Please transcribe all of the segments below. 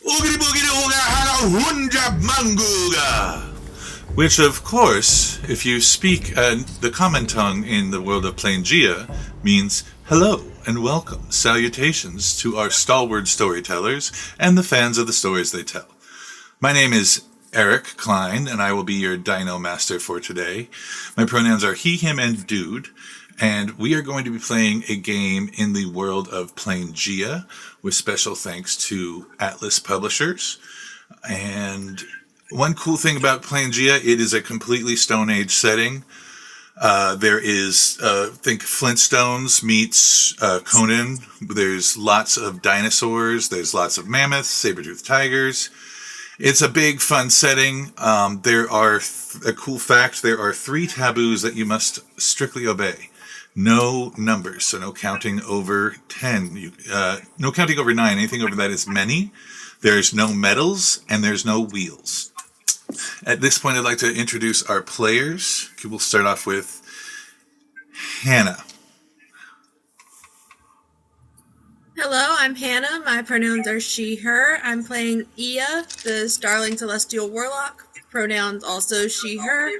Oogity boogity ooga hana hunja manguga. Which, of course, if you speak the common tongue in the world of Planegea, means hello and welcome, salutations to our stalwart storytellers and the fans of the stories they tell. My name is Erik, Klein, and I will be your Dino master for today. My pronouns are he, him, and dude, and we are going to be playing a game in the world of Planegea, with special thanks to Atlas Publishers. And one cool thing about Planegea, it is a completely Stone Age setting. There is, think Flintstones meets Conan. There's lots of dinosaurs. There's lots of mammoths, saber-toothed tigers. It's a big, fun setting. There are, a cool fact, there are 3 taboos that you must strictly obey. No numbers, so no counting over 10. No counting over 9. Anything over that is many. There's no medals, and there's no wheels. At this point, I'd like to introduce our players. We'll start off with Hannah. Hello, I'm Hannah. My pronouns are she, her. I'm playing Ia, the Starling Celestial Warlock. Pronouns also she, her.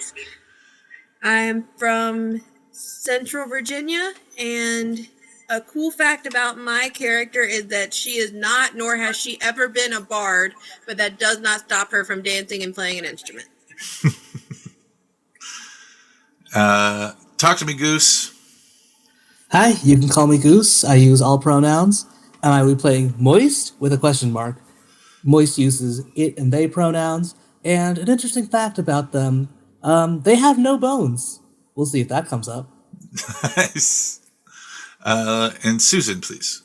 I'm from Central Virginia, and a cool fact about my character is that she is not, nor has she ever been, a bard, but that does not stop her from dancing and playing an instrument. Talk to me, Goose. Hi, you can call me Goose. I use all pronouns, and I will be playing Moist with a question mark. Moist uses it and they pronouns, and an interesting fact about them, they have no bones. We'll see if that comes up. Nice. And Susan, please.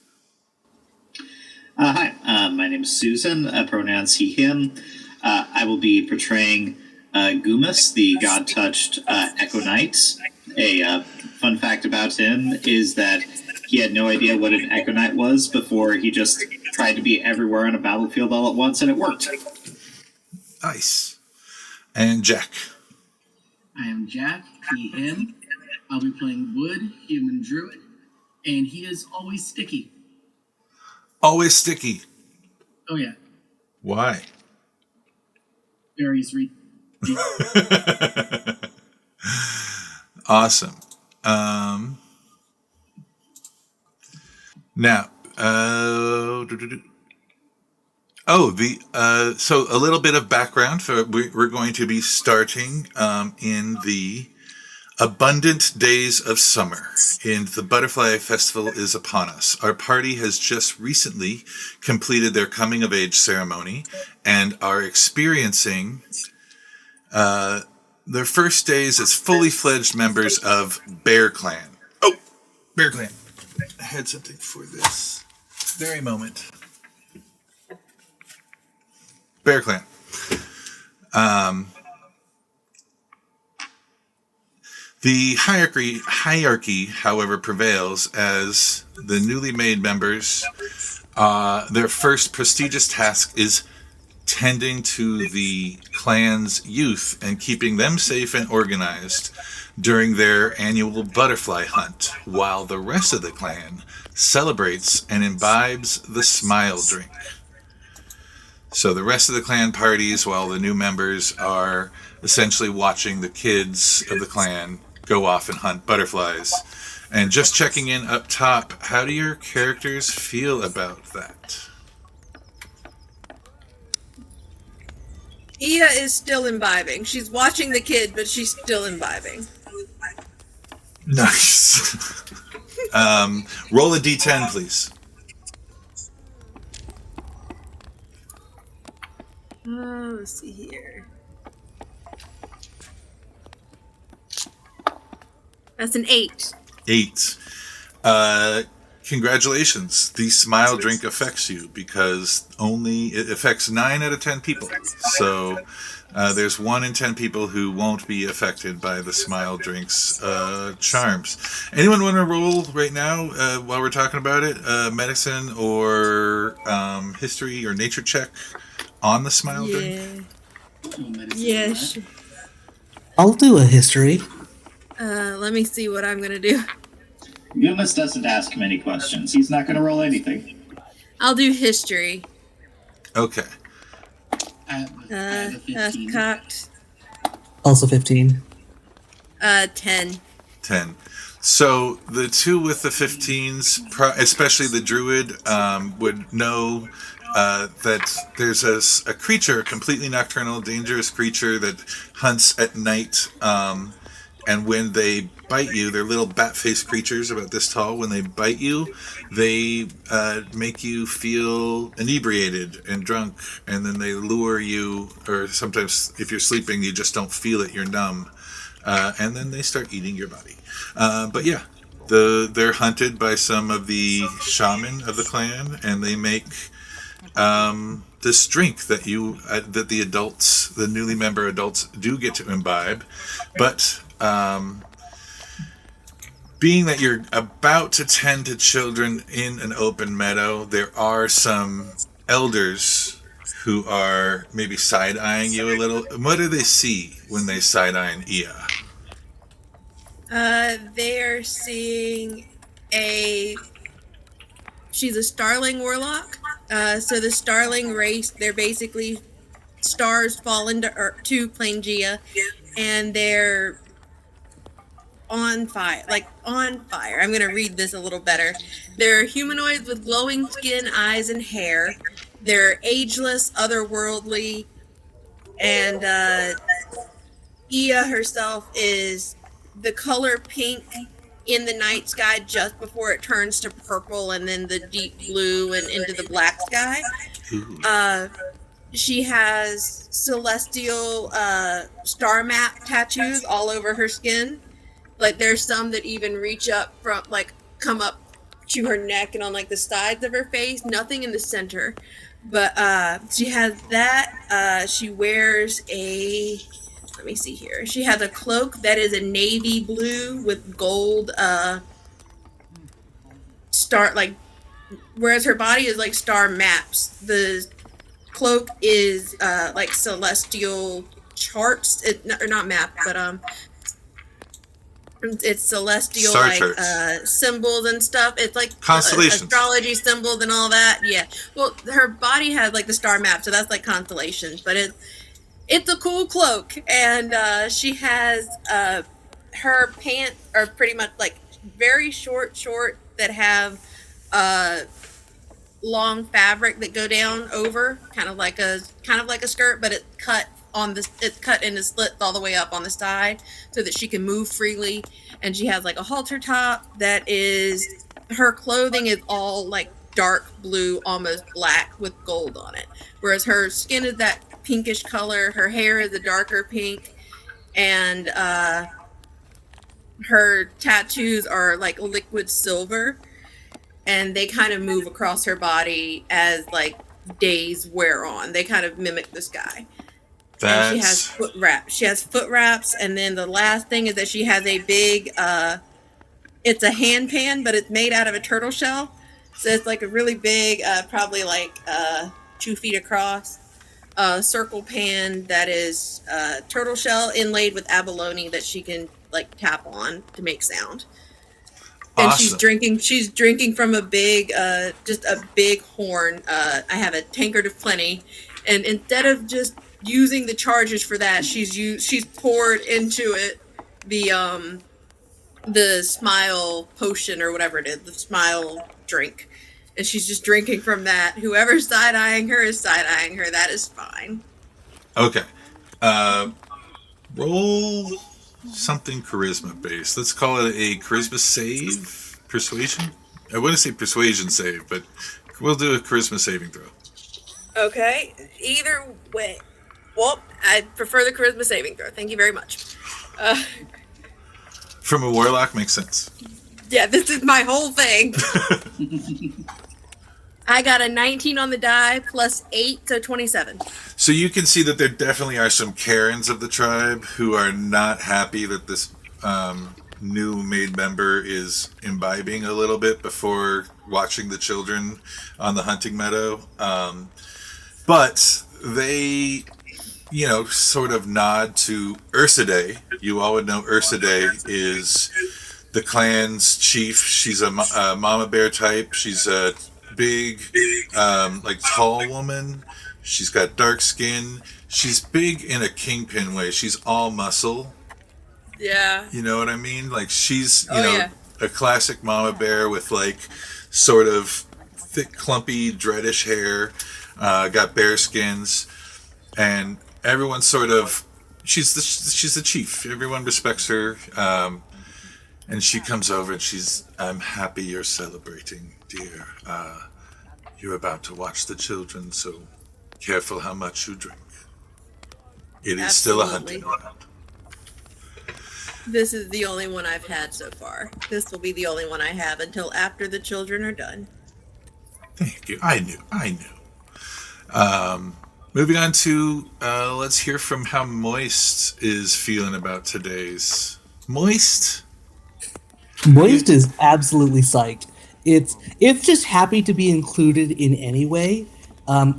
Hi, my name is Susan, pronouns he, him. I will be portraying Gummas, the Godtouched Echo Knight. A fun fact about him is that he had no idea what an Echo Knight was before he just tried to be everywhere on a battlefield all at once, and it worked. Nice. And Jack. I am Jack, he, him. I'll be playing Wood, human druid, and he is always sticky. Always sticky. Oh, yeah. Why? Various reasons. Awesome. Now, so a little bit of background. We're going to be starting in the abundant days of summer, and the Butterfly Festival is upon us. Our party has just recently completed their coming of age ceremony and are experiencing their first days as fully fledged members of Bear Clan. Oh, Bear Clan. I had something for this very moment. Bear Clan. The hierarchy, however, prevails as the newly made members, their first prestigious task is tending to the clan's youth and keeping them safe and organized during their annual butterfly hunt, while the rest of the clan celebrates and imbibes the smile drink. So the rest of the clan parties while the new members are essentially watching the kids of the clan go off and hunt butterflies. And just checking in up top, how do your characters feel about that? Ia is still imbibing. She's watching the kid, but she's still imbibing. Nice. Roll a d10, please. Let's see here. That's an 8. 8. Congratulations. The smile drink affects you because it affects 9 out of 10 people. So there's 1 in 10 people who won't be affected by the smile drink's charms. Anyone want to roll right now while we're talking about it? Medicine or history or nature check on the smile drink? Yeah, sure. I'll do a history. Let me see what I'm going to do. Gummas doesn't ask many questions. He's not going to roll anything. I'll do history. Okay. I have a 15. Cocked. Also 15. 10. 10. So the two with the 15s, especially the druid, would know that there's a creature, a completely nocturnal, dangerous creature that hunts at night. And when they bite you, they're little bat-faced creatures about this tall. When they bite you, they make you feel inebriated and drunk, and then they lure you, or sometimes if you're sleeping, you just don't feel it, you're numb. And then they start eating your body. But yeah, they're hunted by some of the shaman of the clan, and they make this drink that that the adults, the newly member adults, do get to imbibe. But being that you're about to tend to children in an open meadow, there are some elders who are maybe side-eyeing you a little. What do they see when they side-eye Ia? They're seeing she's a Starling Warlock. So the Starling race, they're basically stars fall into Earth, to Planegea, and they're on fire. I'm going to read this a little better. They're humanoids with glowing skin, eyes, and hair. They're ageless, otherworldly, and Ia herself is the color pink in the night sky just before it turns to purple and then the deep blue and into the black sky. She has celestial star map tattoos all over her skin. Like, there's some that even reach up from, like, come up to her neck and on, like, the sides of her face. Nothing in the center. But she has that. She wears let me see here. She has a cloak that is a navy blue with gold whereas her body is like star maps. The cloak is like celestial charts. Or not map, but it's celestial Star like charts. Symbols and stuff. It's like Constellations. Astrology symbols and all that. Yeah. Well, her body has like the star map, so that's like constellations. But it's a cool cloak, and she has her pants are pretty much like very short that have long fabric that go down over, kind of like a skirt, but it's cut into slits all the way up on the side so that she can move freely. And she has like a halter top that is, her clothing is all like dark blue, almost black with gold on it, whereas her skin is that pinkish color, her hair is a darker pink, and her tattoos are like liquid silver, and they kind of move across her body as like days wear on. They kind of mimic the sky. And she has foot wraps. And then the last thing is that she has a big it's a hand pan, but it's made out of a turtle shell. So it's like a really big, probably like 2 feet across, circle pan that is turtle shell inlaid with abalone that she can like tap on to make sound. And Awesome. she's drinking from a big, just a big horn. I have a tankard of plenty, and instead of just using the charges for that, she's poured into it the smile potion or whatever it is, the smile drink, and she's just drinking from that. Whoever's side-eyeing her is side-eyeing her. That is fine. Okay. Roll something charisma based. Let's call it a charisma save. Persuasion? I want to say persuasion save, but we'll do a charisma saving throw. Okay. Either way. Well, I prefer the charisma saving throw. Thank you very much. From a warlock makes sense. Yeah, this is my whole thing. I got a 19 on the die plus 8, so 27. So you can see that there definitely are some Karens of the tribe who are not happy that this new made member is imbibing a little bit before watching the children on the hunting meadow. But they, sort of nod to Ursidae. You all would know Ursidae is the clan's chief. She's a mama bear type. She's big, like tall woman. She's got dark skin. She's big in a kingpin way. She's all muscle. Yeah. You know what I mean? Like she's, Yeah. a classic mama bear with like sort of thick, clumpy, dreadish hair. Got bear skins, and everyone sort of. She's the chief. Everyone respects her. And she comes over and I'm happy you're celebrating, dear. You're about to watch the children, so careful how much you drink. It is still a hunting ground. This is the only one I've had so far. This will be the only one I have until after the children are done. Thank you. I knew. Moving on to, let's hear from how Moist is feeling about today's. Moist? Moist is absolutely psyched. It's just happy to be included in any way.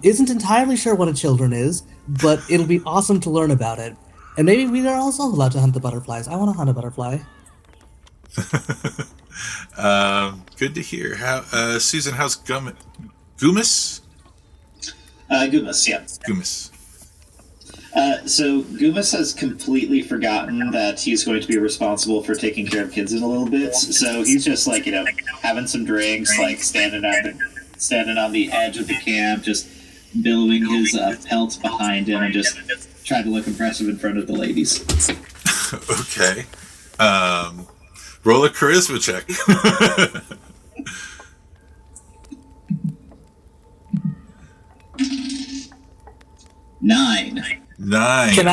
Isn't entirely sure what a children is, but it'll be awesome to learn about it. And maybe we are also allowed to hunt the butterflies. I want to hunt a butterfly. Good to hear. How, Susan, how's Gummas? Gummas, yeah. Gummas. So Gummas has completely forgotten that he's going to be responsible for taking care of kids in a little bit. So he's just like, having some drinks, like standing on the edge of the camp, just billowing his pelt behind him and just trying to look impressive in front of the ladies. Okay. Roll a charisma check. 9. 9. Can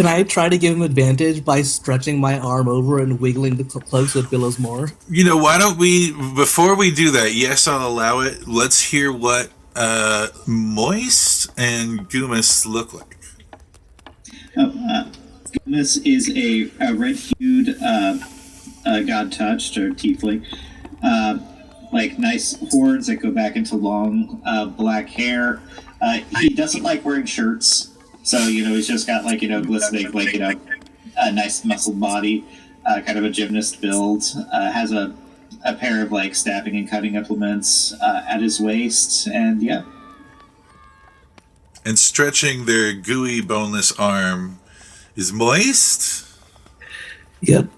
I try to give him advantage by stretching my arm over and wiggling the cloak so it billows more? Why don't we, before we do that, yes, I'll allow it. Let's hear what Moist and Gummas look like. Gummas is a red-hued Godtouched or tiefling. Like nice horns that go back into long black hair. He doesn't like wearing shirts. So, he's just got, glistening, a nice muscled body, kind of a gymnast build, has a pair of, stabbing and cutting implements at his waist, and yeah. And stretching their gooey, boneless arm is Moist? Yep.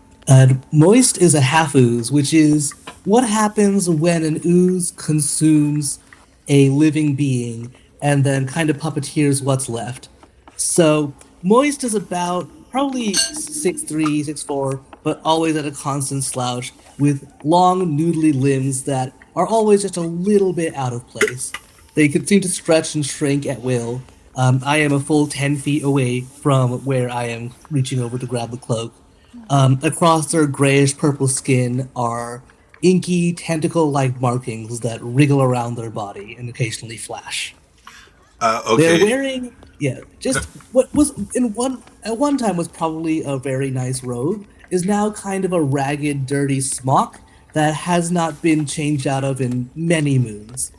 Moist is a half-ooze, which is what happens when an ooze consumes a living being and then kind of puppeteers what's left. So, Moist is about probably 6'3", 6'4", but always at a constant slouch, with long, noodly limbs that are always just a little bit out of place. They can seem to stretch and shrink at will. I am a full 10 feet away from where I am reaching over to grab the cloak. Across their grayish-purple skin are inky, tentacle-like markings that wriggle around their body and occasionally flash. Okay. They're wearing, just what was at one time was probably a very nice robe is now kind of a ragged, dirty smock that has not been changed out of in many moons.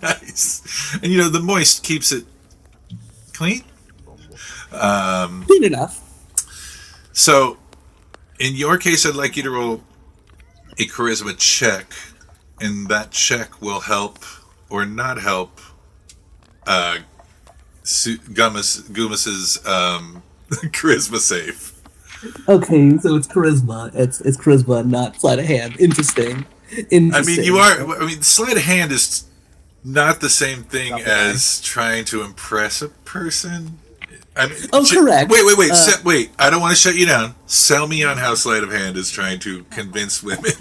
Nice. And the Moist keeps it clean? Clean enough. So, in your case, I'd like you to roll a charisma check, and that check will help or not help Gummas's charisma save. Okay, so it's charisma. It's charisma, not sleight of hand. Interesting. I mean, sleight of hand is not the same thing as trying to impress a person. Correct. Wait. Wait, I don't want to shut you down. Sell me on how sleight of hand is trying to convince women.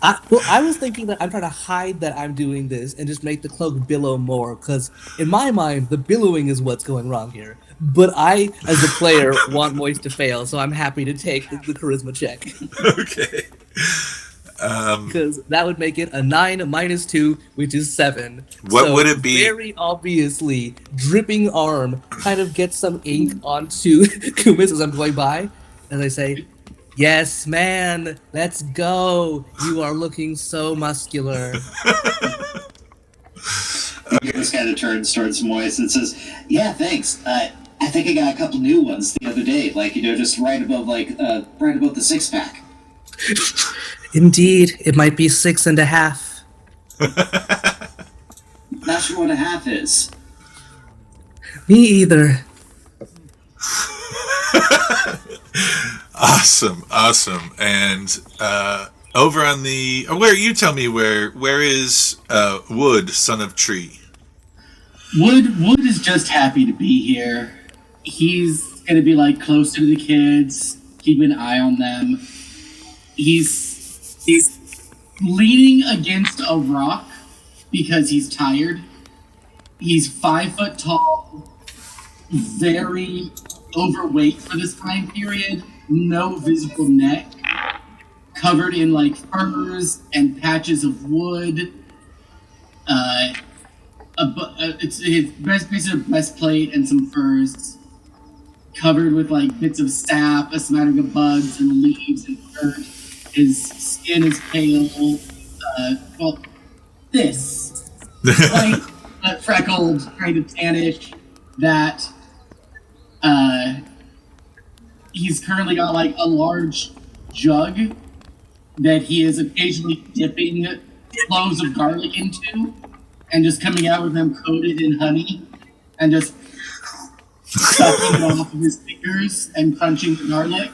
I was thinking that I'm trying to hide that I'm doing this and just make the cloak billow more, because in my mind, the billowing is what's going wrong here. But I, as a player, want Moist to fail, so I'm happy to take the charisma check. Okay. Because that would make it a 9 minus 2, which is 7. What would it be? Very obviously, dripping arm kind of gets some ink onto Gummas as I'm going by, as I say, "Yes, man, let's go. You are looking so muscular." Gummas kind of turns towards Moist and says, "Yeah, thanks. I think I got a couple new ones the other day. Just right above the 6-pack." Indeed, it might be 6.5. Not sure what a half is. Me either. Awesome. And over on the where you tell me where is Wood, son of Chree? Wood is just happy to be here. He's gonna be like close to the kids, keep an eye on them. He's leaning against a rock because he's tired. He's 5 foot tall, very overweight for this time period, no visible neck, covered in like furs and patches of wood. It's his piece of breastplate and some furs, covered with like bits of sap, a smattering of bugs and leaves and dirt. His skin is pale, white, freckled, kind of tannish. That he's currently got like a large jug that he is occasionally dipping cloves of garlic into, and just coming out with them coated in honey, and just sucking it off of his fingers and crunching the garlic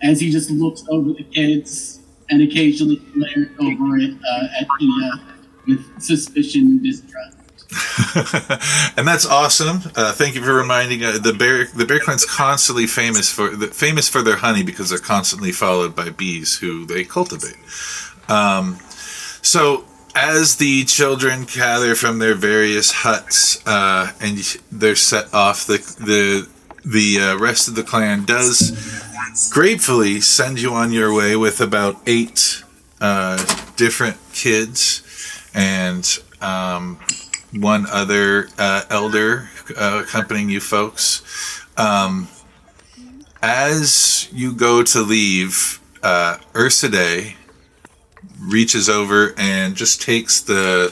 as he just looks over the kids and occasionally glares over it at Ia with suspicion and distrust. And that's awesome. Thank you for reminding the Bear Clan's constantly famous for their honey because they're constantly followed by bees who they cultivate. So as the children gather from their various huts and they're set off, the rest of the clan does gratefully send you on your way with about 8 different kids and one other elder accompanying you folks. As you go to leave, Ursidae reaches over and just takes the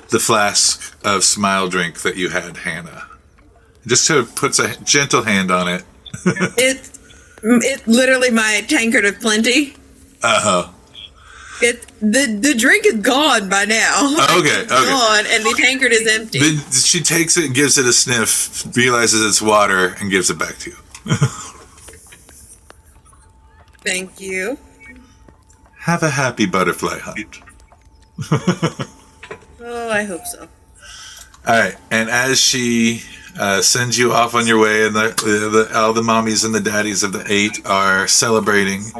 flask of smile drink that you had, Hannah. Just sort of puts a gentle hand on it. It's literally my tankard of plenty. Uh-huh. The drink is gone by now. Okay. Gone, and the tankard is empty. Then she takes it and gives it a sniff, realizes it's water, and gives it back to you. Thank you. Have a happy butterfly hunt. Oh, I hope so. All right, and as she sends you off on your way, and all the mommies and the daddies of the 8 are celebrating,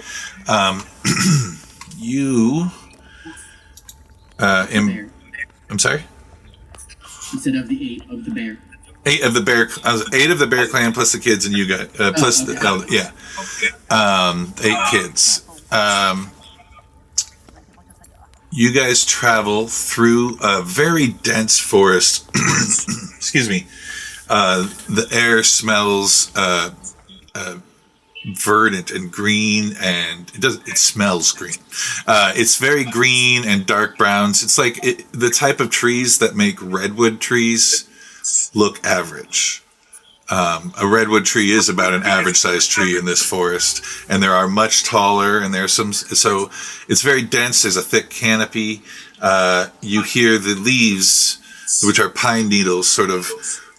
you... I'm sorry? Instead of the 8 of the bear. 8 of the bear. 8 of the Bear Clan plus the kids, and you got plus okay. the elder. Yeah, 8 kids. You guys travel through a very dense forest. Excuse me. The air smells verdant and green, and it smells green. It's very green and dark browns. It's like the type of trees that make redwood trees look average. A redwood tree is about an average sized tree in this forest, and there are much taller, and there's some, so it's very dense. There's a thick canopy. You hear the leaves, which are pine needles, sort of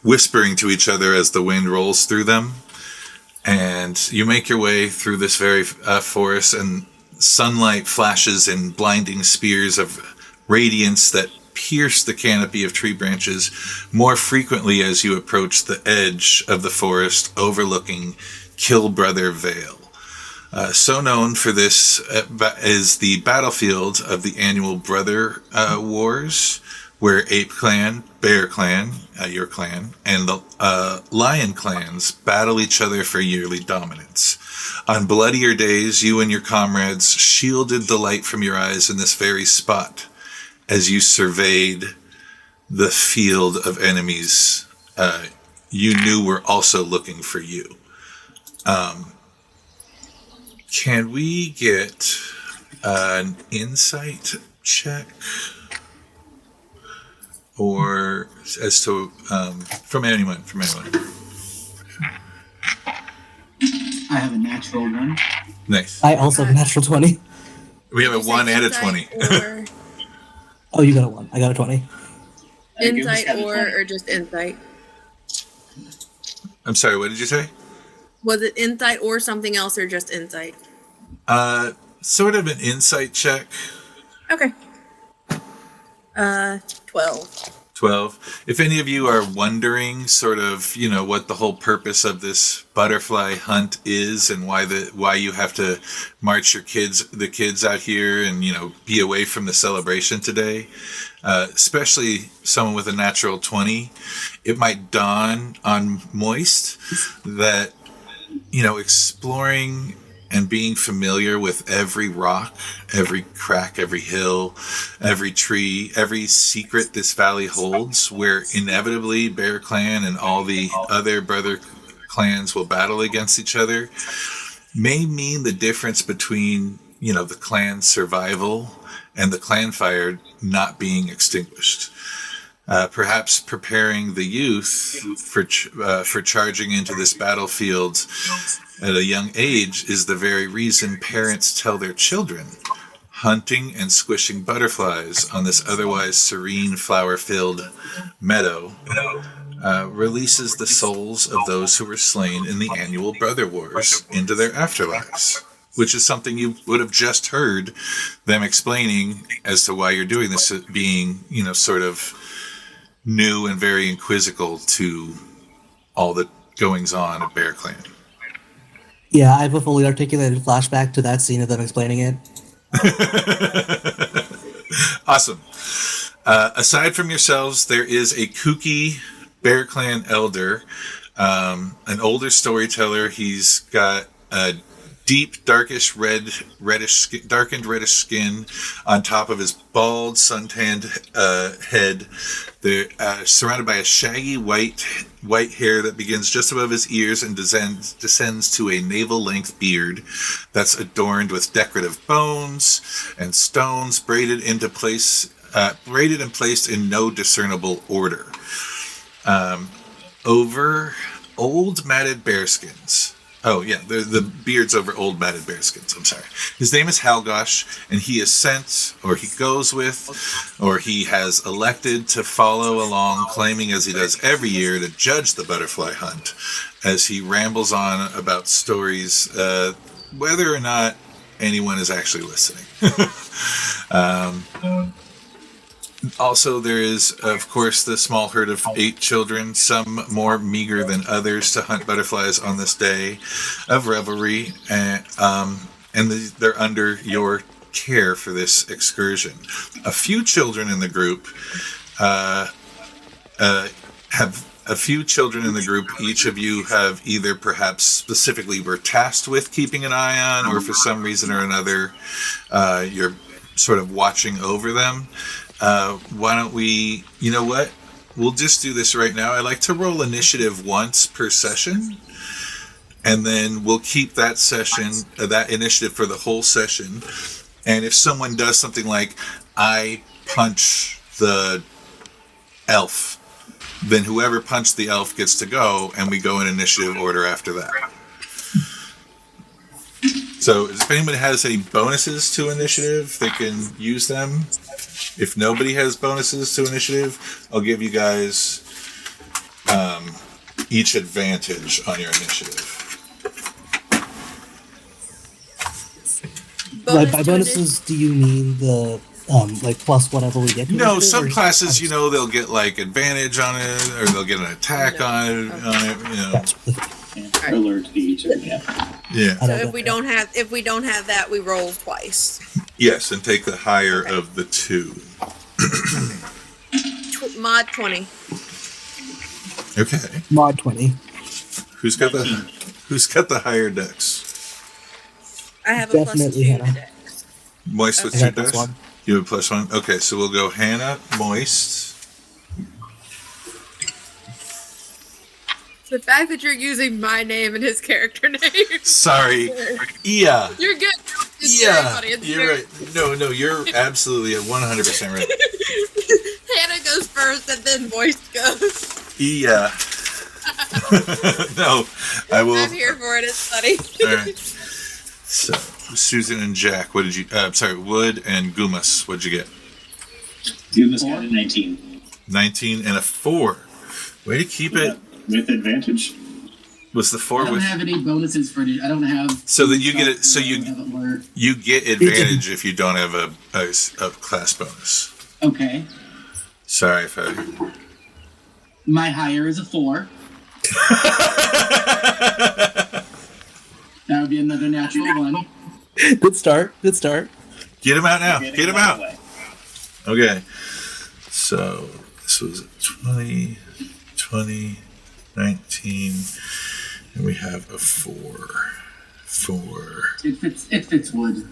whispering to each other as the wind rolls through them. And you make your way through this very forest, and sunlight flashes in blinding spears of radiance that pierce the canopy of tree branches more frequently as you approach the edge of the forest overlooking Killbrother Vale. So known for this is the battlefield of the annual Brother Wars, where Ape Clan, Bear Clan, your clan, and the Lion clans battle each other for yearly dominance. On bloodier days, you and your comrades shielded the light from your eyes in this very spot as you surveyed the field of enemies you knew were also looking for you. Can we get an insight check? Or as to, from anyone. I have a natural 1. Nice. I also have a natural 20. We have a Did you 1 say and a insight 20. or Oh, you got a 1. I got a 20. insight or just insight? I'm sorry, what did you say? Was it insight or something else or just insight? Sort of an insight check. Okay. 12. 12. If any of you are wondering sort of, what the whole purpose of this butterfly hunt is and why you have to march the kids out here and, be away from the celebration today, especially someone with a natural 20, it might dawn on Moist that, exploring and being familiar with every rock, every crack, every hill, every tree, every secret this valley holds, where inevitably Bear Clan and all the other brother clans will battle against each other, may mean the difference between, the clan's survival and the clan fire not being extinguished. Perhaps preparing the youth for charging into this battlefield at a young age is the very reason parents tell their children hunting and squishing butterflies on this otherwise serene flower-filled meadow releases the souls of those who were slain in the annual Brother Wars into their afterlives, which is something you would have just heard them explaining as to why you're doing this, being, sort of new and very inquisical to all the goings on of Bear Clan. Yeah, I have a fully articulated flashback to that scene of them explaining it. Awesome. Aside from yourselves, there is a kooky Bear Clan elder, an older storyteller. He's got a deep, darkened reddish skin on top of his bald, suntanned head. They're surrounded by a shaggy white hair that begins just above his ears and descends to a navel-length beard that's adorned with decorative bones and stones braided in place in no discernible order. Over old matted bearskins. Oh, yeah, the beard's over old matted bearskins, I'm sorry. His name is Halgosh, and he is sent, or he goes with, or he has elected to follow along, claiming as he does every year to judge the butterfly hunt, as he rambles on about stories, whether or not anyone is actually listening. Also, there is, of course, the small herd of 8 children, some more meager than others, to hunt butterflies on this day of revelry, and they're under your care for this excursion. A few children in the group each of you have either perhaps specifically were tasked with keeping an eye on, or for some reason or another, you're sort of watching over them. Why don't we, we'll just do this right now. I like to roll initiative once per session, and then we'll keep that initiative for the whole session. And if someone does something like, I punch the elf, then whoever punched the elf gets to go, and we go in initiative order after that. So if anybody has any bonuses to initiative, they can use them. If nobody has bonuses to initiative, I'll give you guys each advantage on your initiative. By bonuses, do you mean the plus whatever we get to? No, some classes, they'll get advantage on it, or they'll get an attack on it. Alert to each of them. Yeah. So if we don't have that, we roll twice. Yes, and take the higher of the two. Mod 20. Okay. Mod 20. Who's got the higher dex? I have a Definitely +2 Hannah. dex. Moist, what's your dex? You have a +1? Okay, so we'll go Hannah, Moist. The fact that you're using my name and his character name. Sorry. Yeah. You're good. It's Yeah. very funny. You're right. No, you're absolutely 100% right. Hannah goes first and then Moist goes. Yeah. No, I will. I'm here for it. It's funny. All right. So, Susan and Jack, what did you... Wood and Gummas, what did you get? Gummas got a 19. 19 and a 4. Way to keep it... With advantage? Was the 4 I don't with... have any bonuses for it. I don't have... So then you get it... So you get advantage if you don't have a class bonus. Okay. Sorry if I... My higher is a 4. That would be another natural 1. Good start. Good start. Get him out now. Get him out. Okay. So this was 20, 19, and we have a 4. It fits Wood.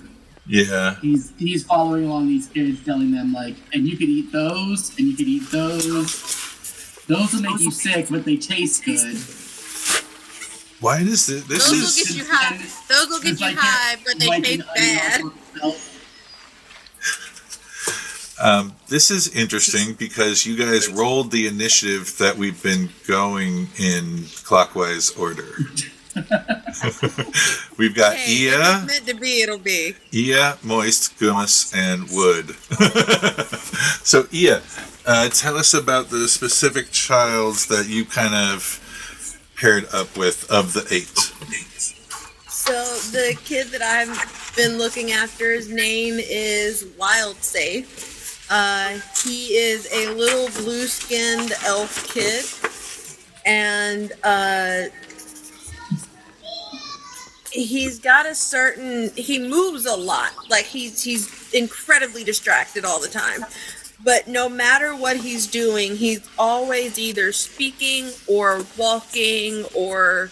Yeah. He's following along these kids, telling them like, and you could eat those, and you could eat those. Those will make you sick, but they taste good. Why does this? Those will get you high. Those will get you high, but they taste bad. This is interesting because you guys rolled the initiative that we've been going in clockwise order. We've got Hey, Ia. if it's meant to be, it'll be. Ia, Moist, Gummas, and Wood. So, Ia, tell us about the specific childs that you kind of paired up with of the 8. So the kid that I've been looking after, his name is Wildsafe. He is a little blue-skinned elf kid, and he's got a certain... He moves a lot. Like, he's incredibly distracted all the time. But no matter what he's doing, he's always either speaking or walking or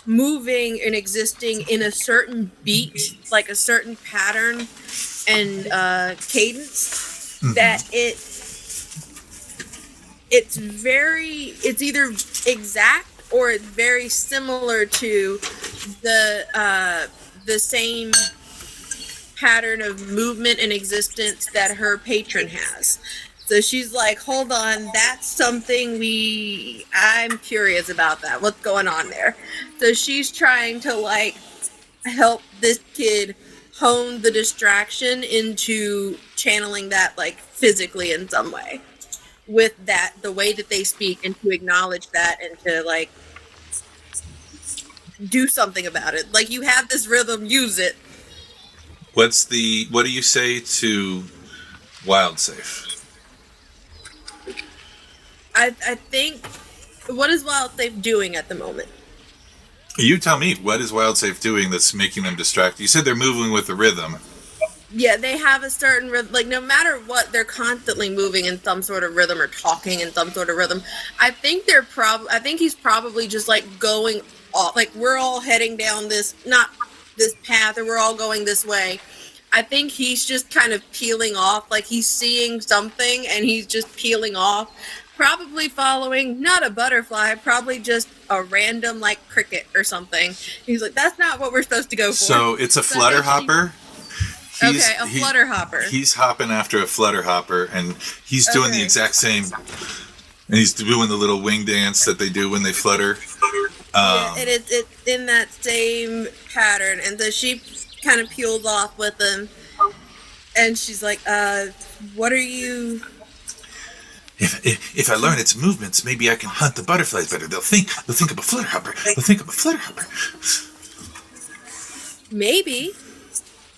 moving and existing in a certain beat, like a certain pattern and cadence that it's either exact or it's very similar to the same pattern of movement and existence that her patron has. So she's like, hold on, that's something I'm curious about that. What's going on there? So she's trying to like help this kid hone the distraction into channeling that like physically in some way with that, the way that they speak, and to acknowledge that and to like do something about it. Like, you have this rhythm, use it. What do you say to Wildsafe? I think, what is Wildsafe doing at the moment? You tell me, what is Wildsafe doing that's making them distracted? You said they're moving with the rhythm. Yeah, they have a certain rhythm. Like, no matter what, they're constantly moving in some sort of rhythm or talking in some sort of rhythm. I think he's probably just like going off. Like, we're all heading down this path, or we're all going this way. I think he's just kind of peeling off. Like, he's seeing something and he's just peeling off. Probably following, not a butterfly, probably just a random, like, cricket or something. He's like, that's not what we're supposed to go for. So it's a flutter hopper? Okay, a flutter hopper. He's hopping after a flutter hopper, and he's doing the exact same. And he's doing the little wing dance that they do when they flutter. Yeah, and it's in that same pattern. And so she kind of peels off with him. And she's like, what are you... If I learn its movements, maybe I can hunt the butterflies better. They'll think of a flutter hopper. They'll think of a flutter hopper. Maybe.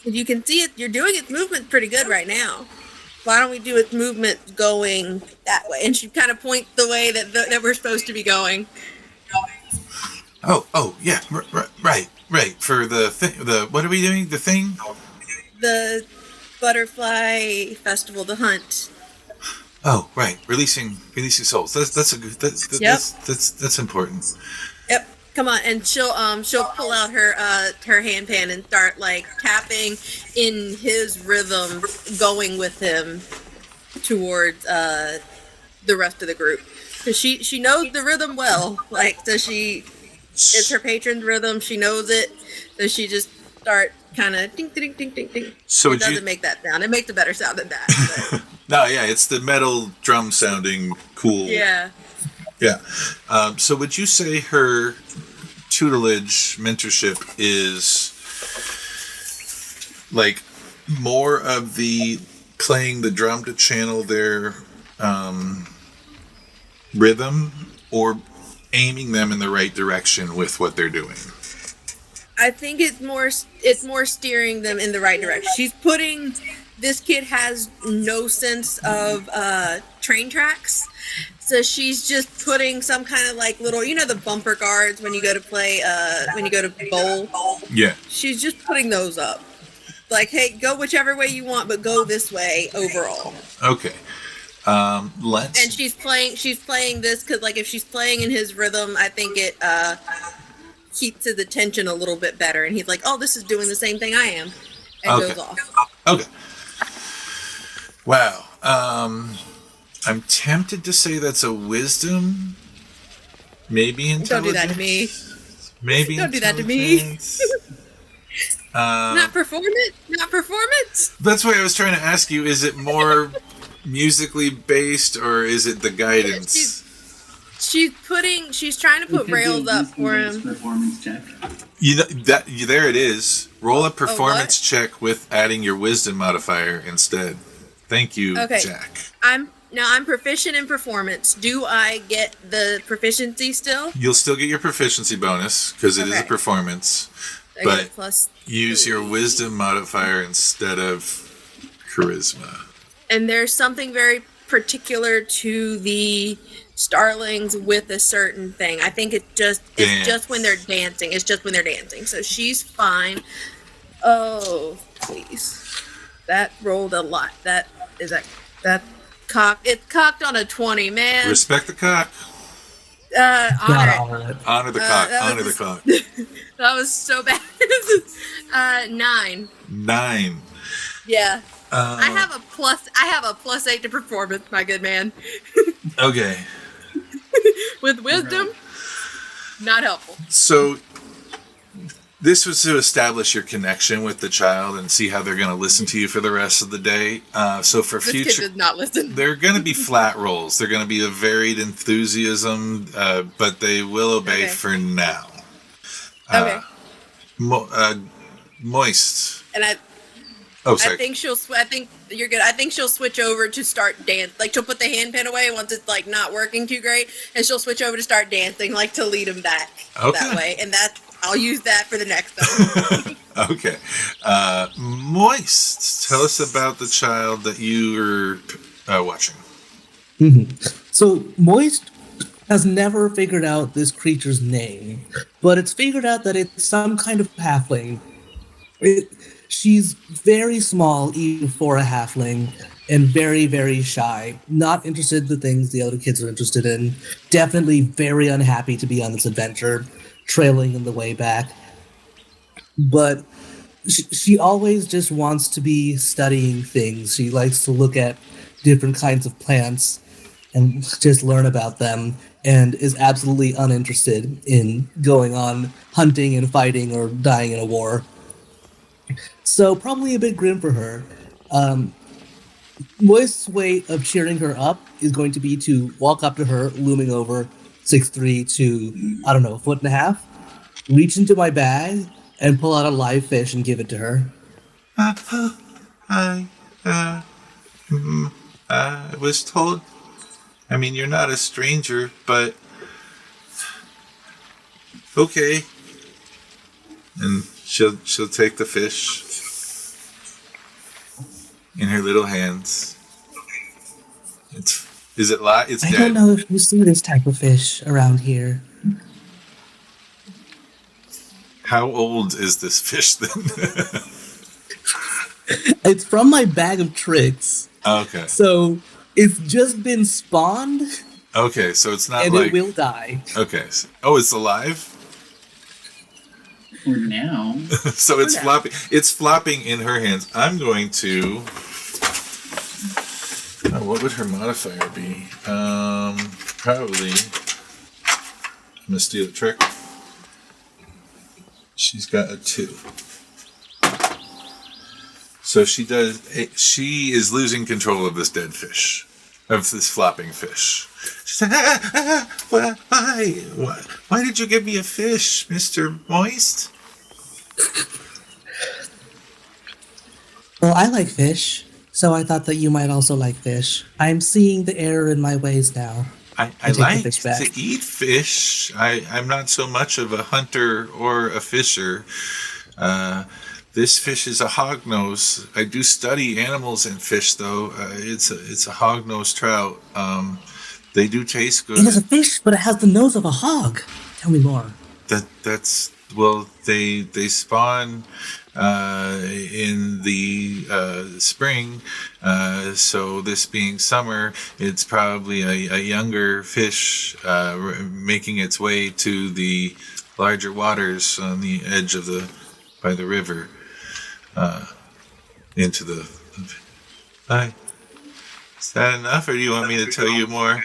If you can see it, you're doing its movement pretty good right now. Why don't we do its movement going that way? And she kind of points the way that we're supposed to be going. Oh, yeah, right. For the thing, what are we doing? The thing? The butterfly festival, the hunt. Oh, right, releasing souls. That's a good. That's important. Yep. Come on, and she'll pull out her handpan and start like tapping in his rhythm, going with him towards the rest of the group. Because she knows the rhythm well. Like, so it's her patron's rhythm. She knows it. So she just starts kind of ding ding ding ding ding. So it doesn't make that sound. It makes a better sound than that. But. No, yeah, it's the metal drum sounding cool. Yeah. Yeah. So would you say her tutelage, mentorship is like more of the playing the drum to channel their rhythm, or aiming them in the right direction with what they're doing? I think it's more steering them in the right direction. This kid has no sense of train tracks. So she's just putting some kind of like little, the bumper guards when you go to play, when you go to bowl. Yeah. She's just putting those up. Like, hey, go whichever way you want, but go this way overall. Okay. And she's playing this because, like, if she's playing in his rhythm, I think it keeps his attention a little bit better. And he's like, oh, this is doing the same thing I am. And goes off. Okay. Wow. I'm tempted to say that's a wisdom. Maybe intelligence. Don't do that to me. Maybe don't do that to me. Not performance. That's why I was trying to ask you, is it more musically based, or is it the guidance? She's trying to put rails up for him. Performance check. There it is. Roll a performance check with adding your wisdom modifier instead. Thank you, Jack. I'm proficient in performance. Do I get the proficiency still? You'll still get your proficiency bonus because it is a performance. But use your wisdom modifier instead of charisma. And there's something very particular to the Starlings with a certain thing. I think it's just when they're dancing. It's just when they're dancing. So she's fine. Oh, please. That rolled a lot. That cocked. It's cocked on a 20, man. Respect the cock. Honor the cock. Honor the cock. That was so bad. 9. 9. Yeah. I have a +8 to performance, my good man. Okay. With wisdom, not helpful. So this was to establish your connection with the child and see how they're going to listen to you for the rest of the day. So for this future, kid does not listen. They're going to be flat rolls. They're going to be a varied enthusiasm, but they will obey for now. Okay. Moist. And sorry. I think you're good. I think she'll switch over to start dance. Like, she'll put the handpin away once it's like not working too great, and she'll switch over to start dancing, like to lead him back that way. And I'll use that for the next time. Okay. Moist, tell us about the child that you are watching. Mm-hmm. So Moist has never figured out this creature's name, but it's figured out that it's some kind of halfling. She's very small, even for a halfling, and very, very shy. Not interested in the things the other kids are interested in. Definitely very unhappy to be on this adventure, trailing in the way back. But she always just wants to be studying things. She likes to look at different kinds of plants and just learn about them, and is absolutely uninterested in going on hunting and fighting or dying in a war. So probably a bit grim for her. Moist's way of cheering her up is going to be to walk up to her, looming over 6'3" to, I don't know, 1.5 feet, reach into my bag, and pull out a live fish and give it to her. I was told, I mean, you're not a stranger, but okay. And she'll take the fish in her little hands. It's dead. I don't know if you see this type of fish around here. How old is this fish then? It's from my bag of tricks. Okay. So it's just been spawned. Okay, so it's not and like... it will die. Okay. Oh, it's alive? For now. So it's flopping. It's flopping in her hands. I'm going to... what would her modifier be? Probably... I'm going to steal a trick. She's got a 2. So she is losing control of this dead fish. Of this flopping fish. She said, why did you give me a fish, Mr. Moist? Well, I like fish, so I thought that you might also like fish. I'm seeing the error in my ways now. I take the like fish back. to eat fish. I'm not so much of a hunter or a fisher. This fish is a hognose. I do study animals and fish, though. It's a hognose trout. They do taste good. It is a fish, but it has the nose of a hog. Tell me more. That's well, they spawn in the spring. So this being summer, it's probably a younger fish making its way to the larger waters on the edge of by the river into the. Hi. Is that enough, or do you want me to tell you more?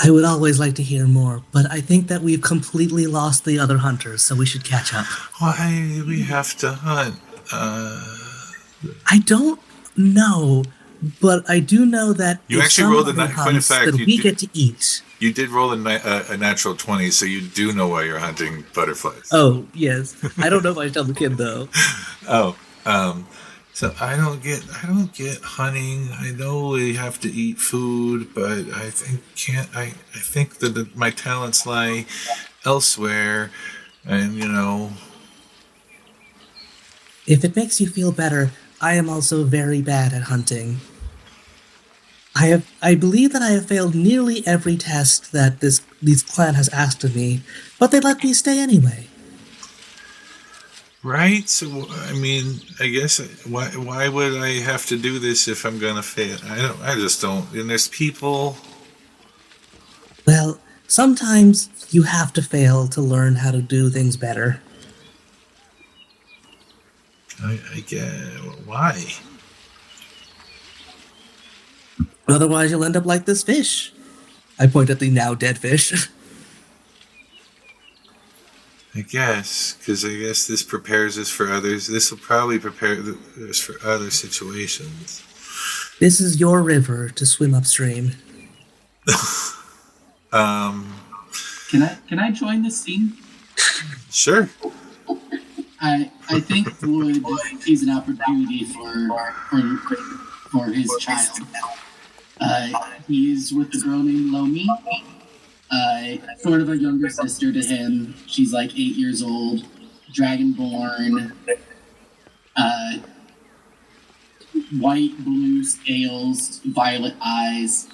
I would always like to hear more, but I think that we've completely lost the other hunters, so we should catch up. Why do we have to hunt? I don't know, but I do know that You actually rolled a point of fact. we get to eat. You did roll a natural 20, so you do know why you're hunting butterflies. Oh, yes. I don't know if I tell the kid, though. So I don't get hunting. I know we have to eat food, but I think that my talents lie elsewhere, and If it makes you feel better, I am also very bad at hunting. I believe that I have failed nearly every test that this clan has asked of me, but they let me stay anyway. Right? So, I mean, I guess, why would I have to do this if I'm gonna fail? I just don't. And there's people. Well, sometimes you have to fail to learn how to do things better. I get why. Otherwise, you'll end up like this fish. I point at the now dead fish. I guess, because I guess this prepares us for others. This will probably prepare us for other situations. This is your river to swim upstream. Can I join this scene? Sure. I think Wood sees an opportunity for his child. He's with a girl named Lomi. Sort of a younger sister to him. She's like 8 years old, dragonborn, white, blue scales, violet eyes,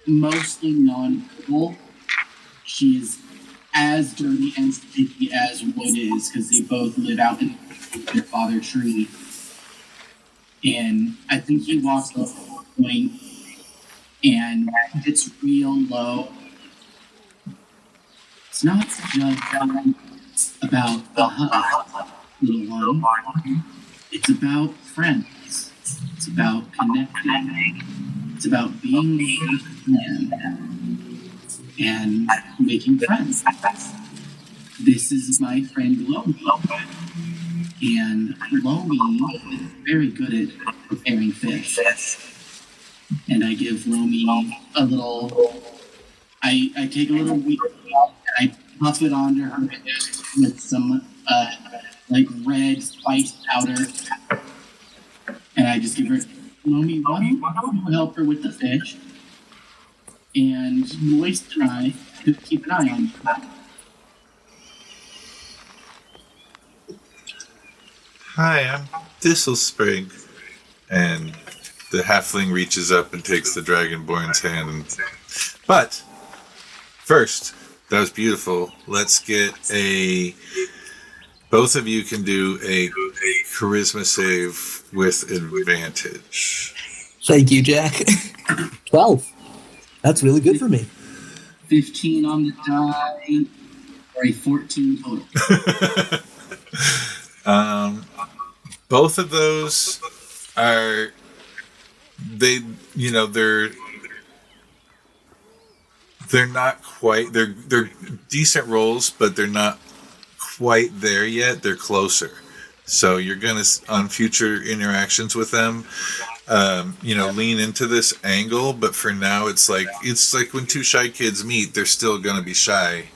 mostly non-purple. She's as dirty and sticky as Wood is because they both live out in their father Chree. And I think he walks up to the point and it's real low. It's not just about the hunt, little one. It's about friends. It's about connecting. It's about being human and making friends. This is my friend Lomi. And Lomi is very good at preparing fish. And I give Lomi a little... I take a little wheat and I puff it onto her with some like red spice powder, and I just give her, Lomi, why don't you help her with the fish? And Moist and I could keep an eye on her. Hi, I'm Thistle Spring. And the halfling reaches up and takes the dragonborn's hand. But first, that was beautiful. Let's get both of you can do a charisma save with advantage. Thank you, Jack. 12. That's really good for me. 15 on the die, or a 14 total. Both of those are they're not quite, they're decent rolls, but they're not quite there yet. They're closer. So you're going to, on future interactions with them, lean into this angle, but for now it's like when two shy kids meet, they're still going to be shy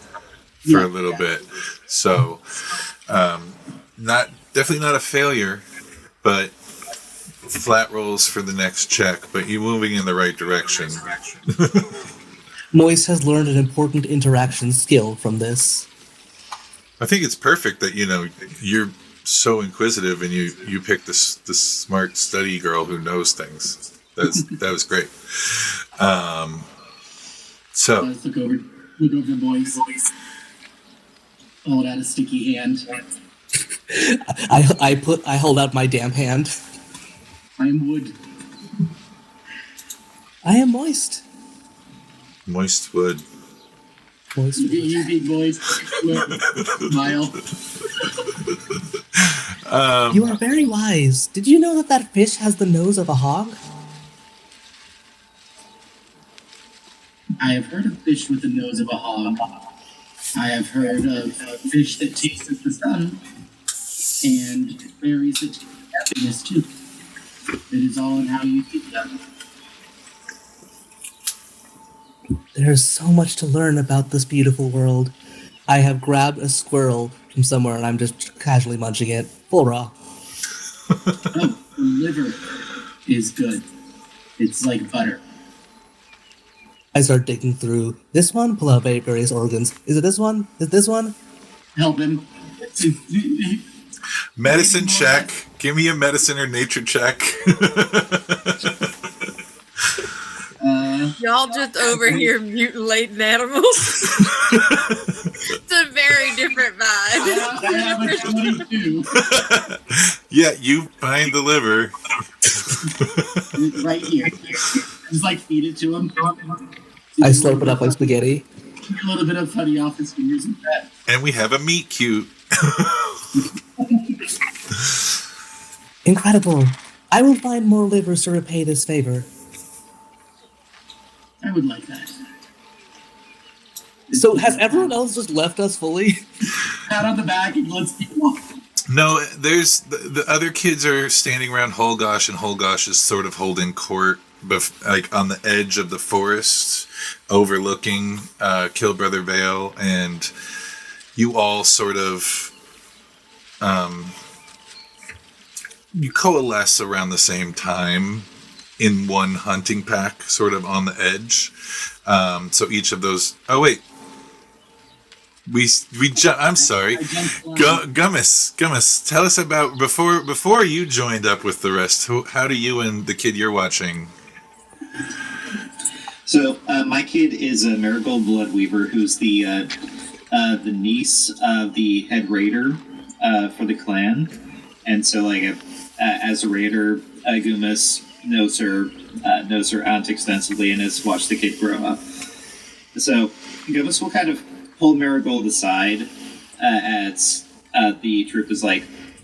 for a little bit. So, definitely not a failure, but flat rolls for the next check, but you're moving in the right direction. Moist has learned an important interaction skill from this. I think it's perfect that, you're so inquisitive and you pick this smart study girl who knows things. That was great. So Let's look over Moist. Hold out a sticky hand. I hold out my damn hand. I am wood. I am moist. moist wood. Moist wood. You big boys. Smile. You are very wise. Did you know that fish has the nose of a hog? I have heard of fish with the nose of a hog. I have heard of fish that tastes the sun, and berries that taste happiness too. It is all in how you eat them. There's so much to learn about this beautiful world. I have grabbed a squirrel from somewhere and I'm just casually munching it, full raw. Oh, the liver is good. It's like butter. I start digging through. This one? Pull out various organs. Is it this one? Is it this one? Help him. Medicine check. Give me a medicine or nature check. Y'all just over here mutilating animals. It's a very different vibe. I have a 22. Yeah, you find the liver. It's right here. Just like feed it to him. I slurp it up like spaghetti. A little bit of honey off his fingers and that. And we have a meat cute. Incredible. I will find more livers to repay this favor. I would like that. So has everyone else just left us fully? Pat on the back and let's keep walking. No, there's the other kids are standing around Holgosh, and Holgosh is sort of holding court, like on the edge of the forest, overlooking Killbrother Vale, and you all sort of you coalesce around the same time in one hunting pack, sort of on the edge. So each of those. Oh wait. I'm sorry. Gummas, tell us about before you joined up with the rest. How do you and the kid you're watching? So my kid is a Marigold Bloodweaver, who's the niece of the head raider for the clan, and so as a raider, Gummas knows her aunt extensively and has watched the kid grow up. So Gummas will kind of pull Marigold aside as the troop is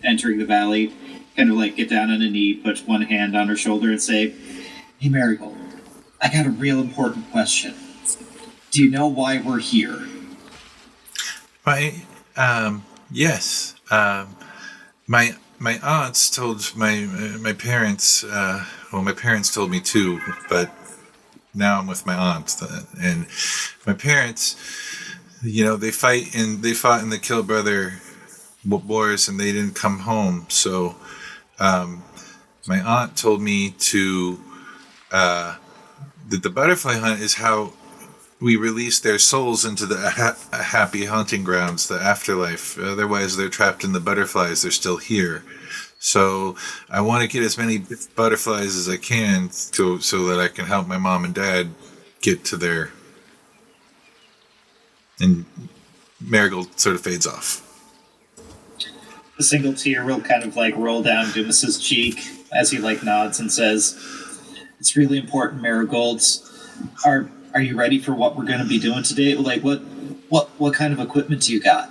entering the valley, kind of get down on a knee, put one hand on her shoulder and say, "Hey Marigold, I got a real important question. Do you know why we're here?" Yes. My aunts told my parents. My parents told me too, but now I'm with my aunt, and my parents. They fought in the Killbrother wars, and they didn't come home. So, my aunt told me that the butterfly hunt is how we release their souls into the happy hunting grounds, the afterlife. Otherwise, they're trapped in the butterflies. They're still here. So I want to get as many butterflies as I can so that I can help my mom and dad get to their... And Marigold sort of fades off. A single tear will kind of roll down Dumas's cheek as he nods and says, "It's really important, Marigolds. Are you ready for what we're going to be doing today? What kind of equipment do you got?"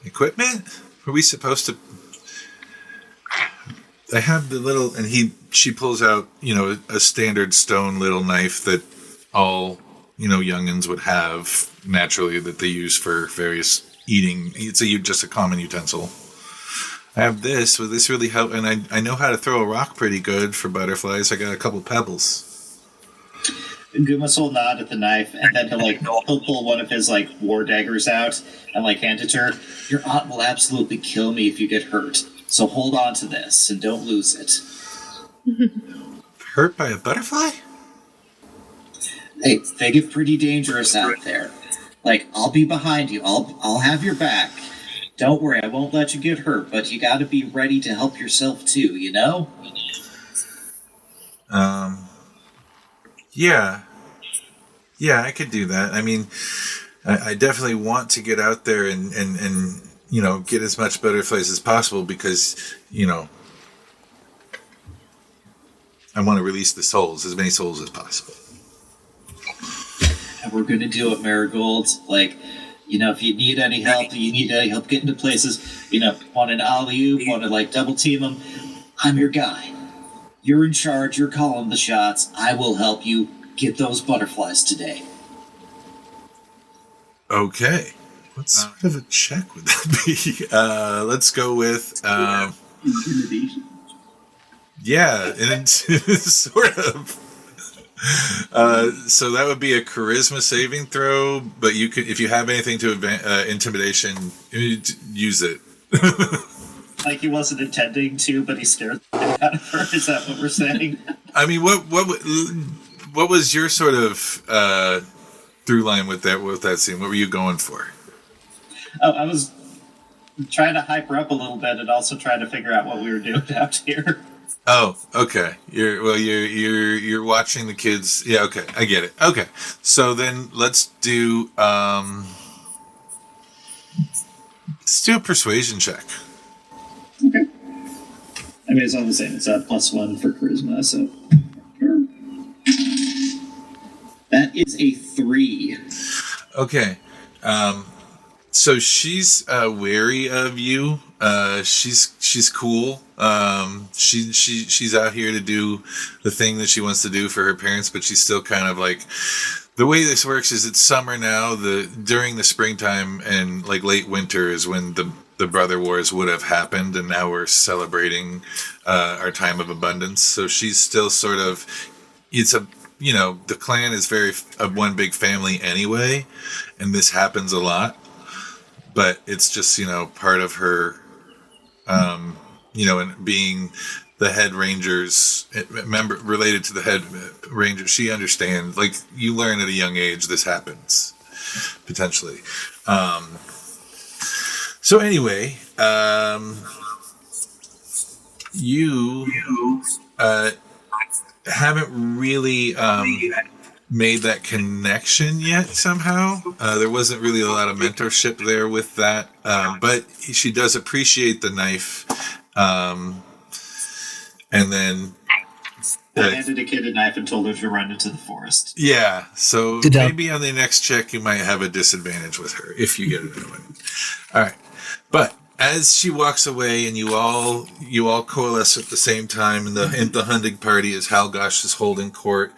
Equipment? Are we supposed to... I have the little... And she pulls out, a standard stone little knife that all, youngins would have naturally, that they use for various eating. It's just a common utensil. I have this. Will this really help? And I know how to throw a rock pretty good for butterflies. I got a couple pebbles. Gummas will nod at the knife, and then he'll pull one of his war daggers out and hand it to her. Your aunt will absolutely kill me if you get hurt, so hold on to this and don't lose it. Hurt by a butterfly? Hey, they get pretty dangerous out there. I'll be behind you. I'll have your back. Don't worry, I won't let you get hurt, but you got to be ready to help yourself too. You know? Yeah, I could do that. I mean, I definitely want to get out there and get as much butterflies as possible because, I want to release the souls, as many souls as possible. And we're going to do it, Marigold. If you need any help, getting to places, want an alley-oop, want to double team them, I'm your guy. You're in charge, you're calling the shots. I will help you get those butterflies today. Okay. What sort of a check would that be? Let's go with... Intimidation. Yeah, and sort of. So that would be a charisma saving throw, but you could, if you have anything to intimidation, use it. He wasn't intending to, but he scared the shit out of her. Is that what we're saying? I mean, what was your sort of through line with that scene? What were you going for? Oh, I was trying to hype her up a little bit, and also trying to figure out what we were doing out here. Oh, okay. You're watching the kids. Yeah, okay. I get it. Okay. So then let's do a persuasion check. Okay. I mean, it's all the same. It's a +1 for charisma, so that is a 3. Okay. So she's wary of you. She's cool. She's out here to do the thing that she wants to do for her parents, but she's still kind of the way this works is it's summer now. During the springtime and late winter is when the brother wars would have happened, and now we're celebrating our time of abundance. So she's still sort of, the clan is very one big family anyway, and this happens a lot. But it's just, part of her, and being the head ranger's member related to the head ranger, she understands. You learn at a young age this happens, potentially. So anyway, you haven't really made that connection yet somehow. There wasn't really a lot of mentorship there with that, but she does appreciate the knife. And then I handed a kid a knife and told her to run into the forest. Yeah, so maybe on the next check you might have a disadvantage with her if you get it anyway. All right, but as she walks away and you all coalesce at the same time in the hunting party as Halgosh is holding court.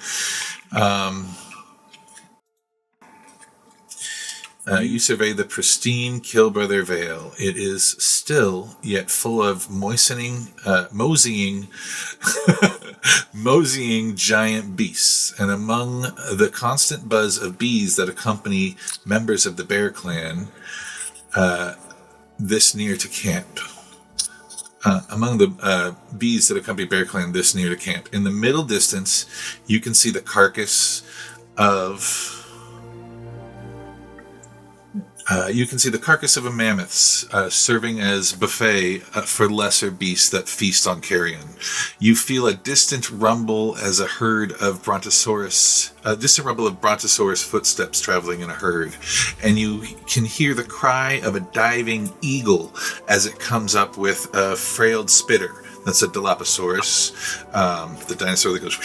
You survey the pristine Killbrother Vale. It is still, yet full of moseying giant beasts. And among the constant buzz of bees that accompany members of the Bear Clan, this near to camp. Among the bees that accompany Bear Clan this near to camp. In the middle distance, you can see the carcass of... a mammoth serving as buffet for lesser beasts that feast on carrion. You feel a distant rumble as a brontosaurus footsteps traveling in a herd, and you can hear the cry of a diving eagle as it comes up with a frailed spitter. That's a Dilophosaurus, the dinosaur that goes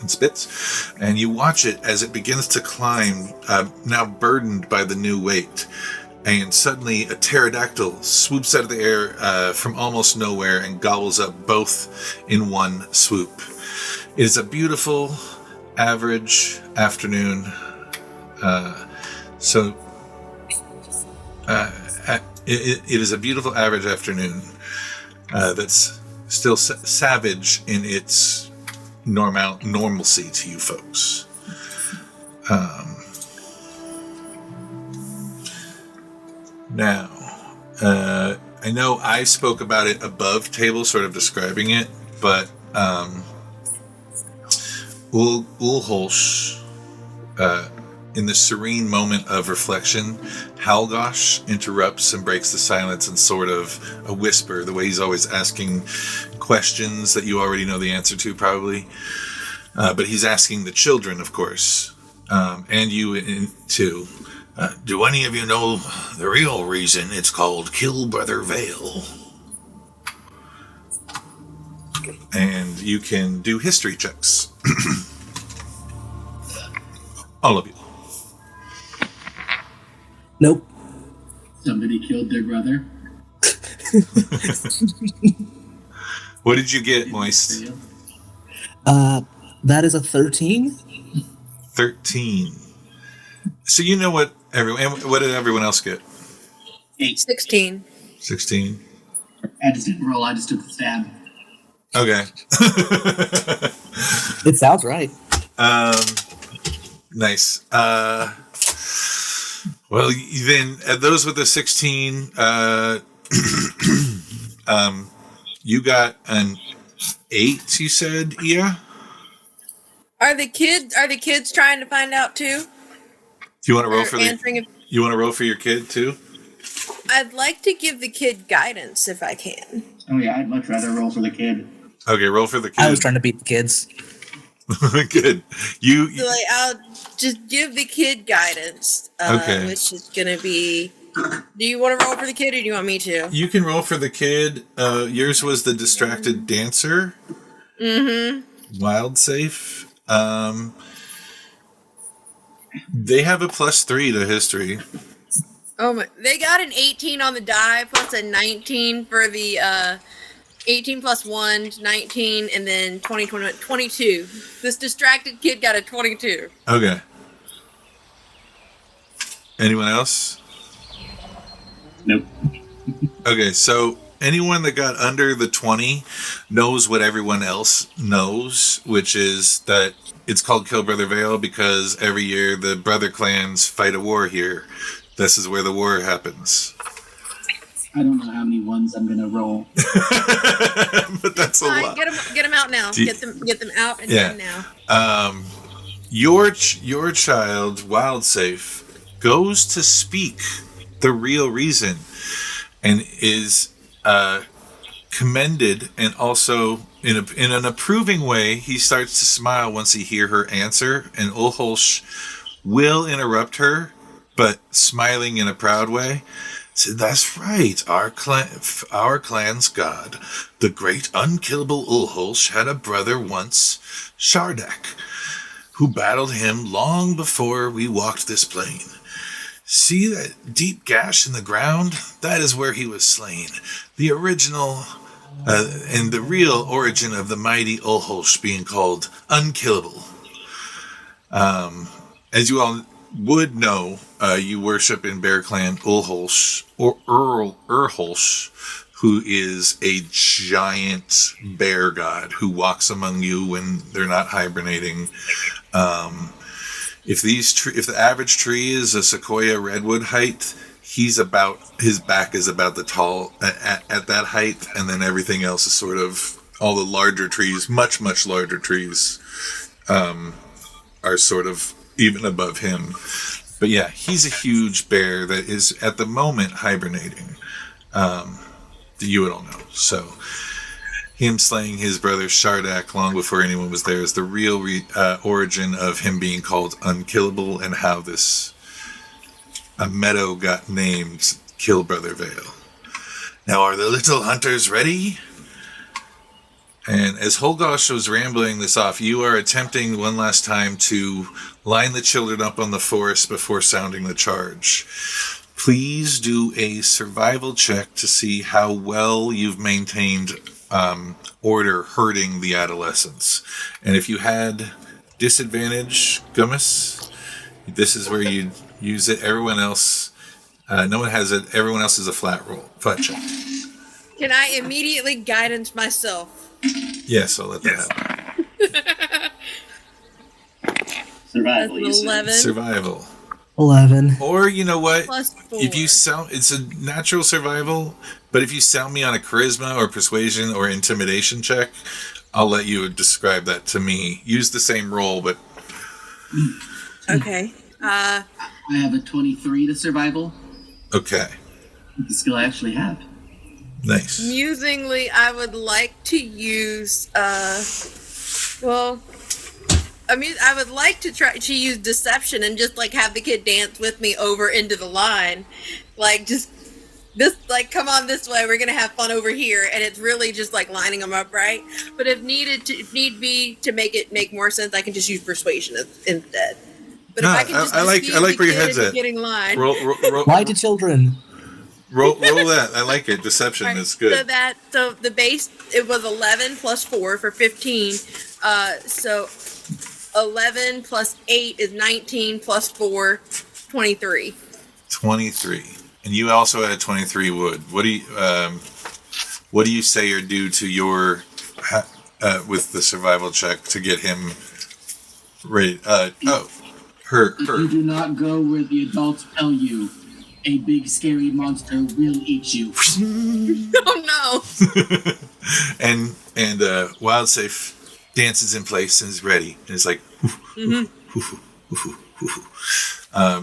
and spits. And you watch it as it begins to climb, now burdened by the new weight. And suddenly a pterodactyl swoops out of the air from almost nowhere and gobbles up both in one swoop. It is a beautiful, average afternoon. It is a beautiful, average afternoon that's still savage in its normalcy to you folks. Now, I know I spoke about it above table, sort of describing it, but Ulholsh, in the serene moment of reflection, Halgosh interrupts and breaks the silence in sort of a whisper, the way he's always asking questions that you already know the answer to, probably. But he's asking the children, of course, and you too. Do any of you know the real reason it's called Kill Brother Vale? And you can do history checks. All of you. Nope. Somebody killed their brother. What did you get, Moist? That is a 13. 13. So you know what did everyone else get? 16. 16. I just didn't roll. I just took the stab. Okay. It sounds right. Nice. Well, then those with the 16, you got an 8. You said, yeah. Are the kids trying to find out too? Do you want to roll for you want to roll for your kid too? I'd like to give the kid guidance if I can. Oh yeah, I'd much rather roll for the kid. Okay, roll for the kid. I was trying to beat the kids. Good. You So I'll just give the kid guidance. Okay. Which is gonna be. Do you want to roll for the kid, or do you want me to? You can roll for the kid. Yours was the distracted dancer. Mm-hmm. Wild safe. They have a +3 to history. Oh my! They got an 18 on the die, plus a 19 for the 18 plus 1, 19, and then 20, 21, 22. This distracted kid got a 22. Okay. Anyone else? Nope. Okay, so anyone that got under the 20 knows what everyone else knows, which is that it's called Kill Brother Vale because every year the brother clans fight a war here. This is where the war happens. I don't know how many ones I'm gonna roll. But that's a lot. Get them out now. Get them out and in now. Your child, Wildsafe, goes to speak the real reason and is commended, and also in an approving way, he starts to smile once he hears her answer, and Ulholsh will interrupt her, but smiling in a proud way. Said, "That's right. Our clan's god, the great unkillable Ulholsh, had a brother once, Shardak, who battled him long before we walked this plane. See that deep gash in the ground? That is where he was slain. The original and the real origin of the mighty Ulholsh being called unkillable. As you all would know, you worship in Bear Clan Ulholsh, or Urholsh, who is a giant bear god who walks among you when they're not hibernating. If the average tree is a sequoia redwood height, his back is about the tall at that height, and then everything else is sort of all the larger trees, much larger trees, are sort of even above him. But yeah, he's a huge bear that is at the moment hibernating. That you would all know. So him slaying his brother Shardak long before anyone was there is the real origin of him being called unkillable, and how this meadow got named Kill Brother Vale. Now, are the little hunters ready? And as Holgosh was rambling this off, you are attempting one last time to line the children up on the forest before sounding the charge. Please do a survival check to see how well you've maintained order hurting the adolescents. And if you had disadvantage, Gummas, this is where you use it. Everyone else, no one has it. Everyone else is a flat check. Can I immediately guidance myself? Yes, I'll let that happen. Survival, That's you said. 11 Survival. 11. Or, you know what? plus 4. If you sound, it's a natural survival, but if you sound me on a charisma or persuasion or intimidation check, I'll let you describe that to me. Use the same roll, but... Okay. I have a 23 to survival. Okay. The skill I actually have. Nice. Musingly, I would like to use, I would like to try to use deception and just, like, have the kid dance with me over into the line. Like, just, this, like, come on this way, we're gonna have fun over here, and it's really just, like, lining them up right. But if need be to make it make more sense, I can just use persuasion instead. But if I can just I like where your head's at. getting line. Roll Lie to children. that. I like it. Deception Right, is good. So the base, it was 11 plus 4 for 15. So 11 plus 8 is 19 plus 4, 23. 23. And you also had 23 wood. What do you say you're due to your with the survival check to get him ready? Her. You do not go where the adults tell you. A big scary monster will eat you. Oh no! and Wild Safe dances in place and is ready. And it's like,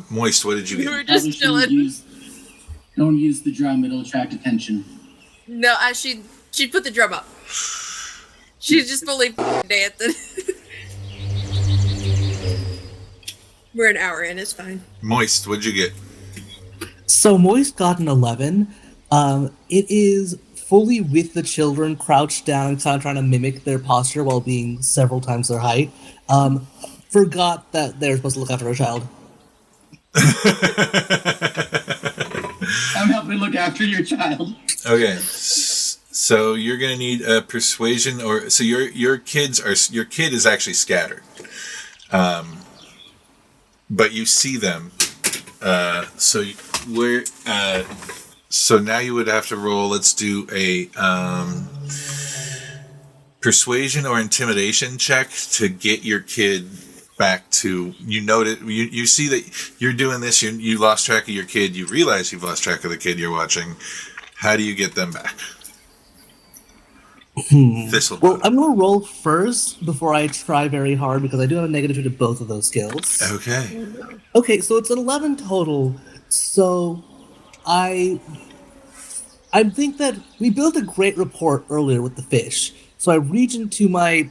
Moist, what did you We get? were just chilling. Don't use the drum; it'll attract attention. No, she put the drum up. She's just fully dancing. We're an hour in, it's fine. Moist, what'd you get? So Moist got an 11. It is fully with the children crouched down and kind of trying to mimic their posture while being several times their height. Forgot that they're supposed to look after a child. I'm helping look after your child. Okay, so you're gonna need a persuasion, or so your kid is actually scattered, but you see them. So now you would have to roll. Let's do a persuasion or intimidation check to get your kid back to. You see that you're doing this. You lost track of your kid. You realize you've lost track of the kid you're watching. How do you get them back? Well, I'm going to roll first before I try very hard because I do have a negative to both of those skills. Okay. Okay, so it's an 11 total. So I think that we built a great rapport earlier with the fish. So I reach into my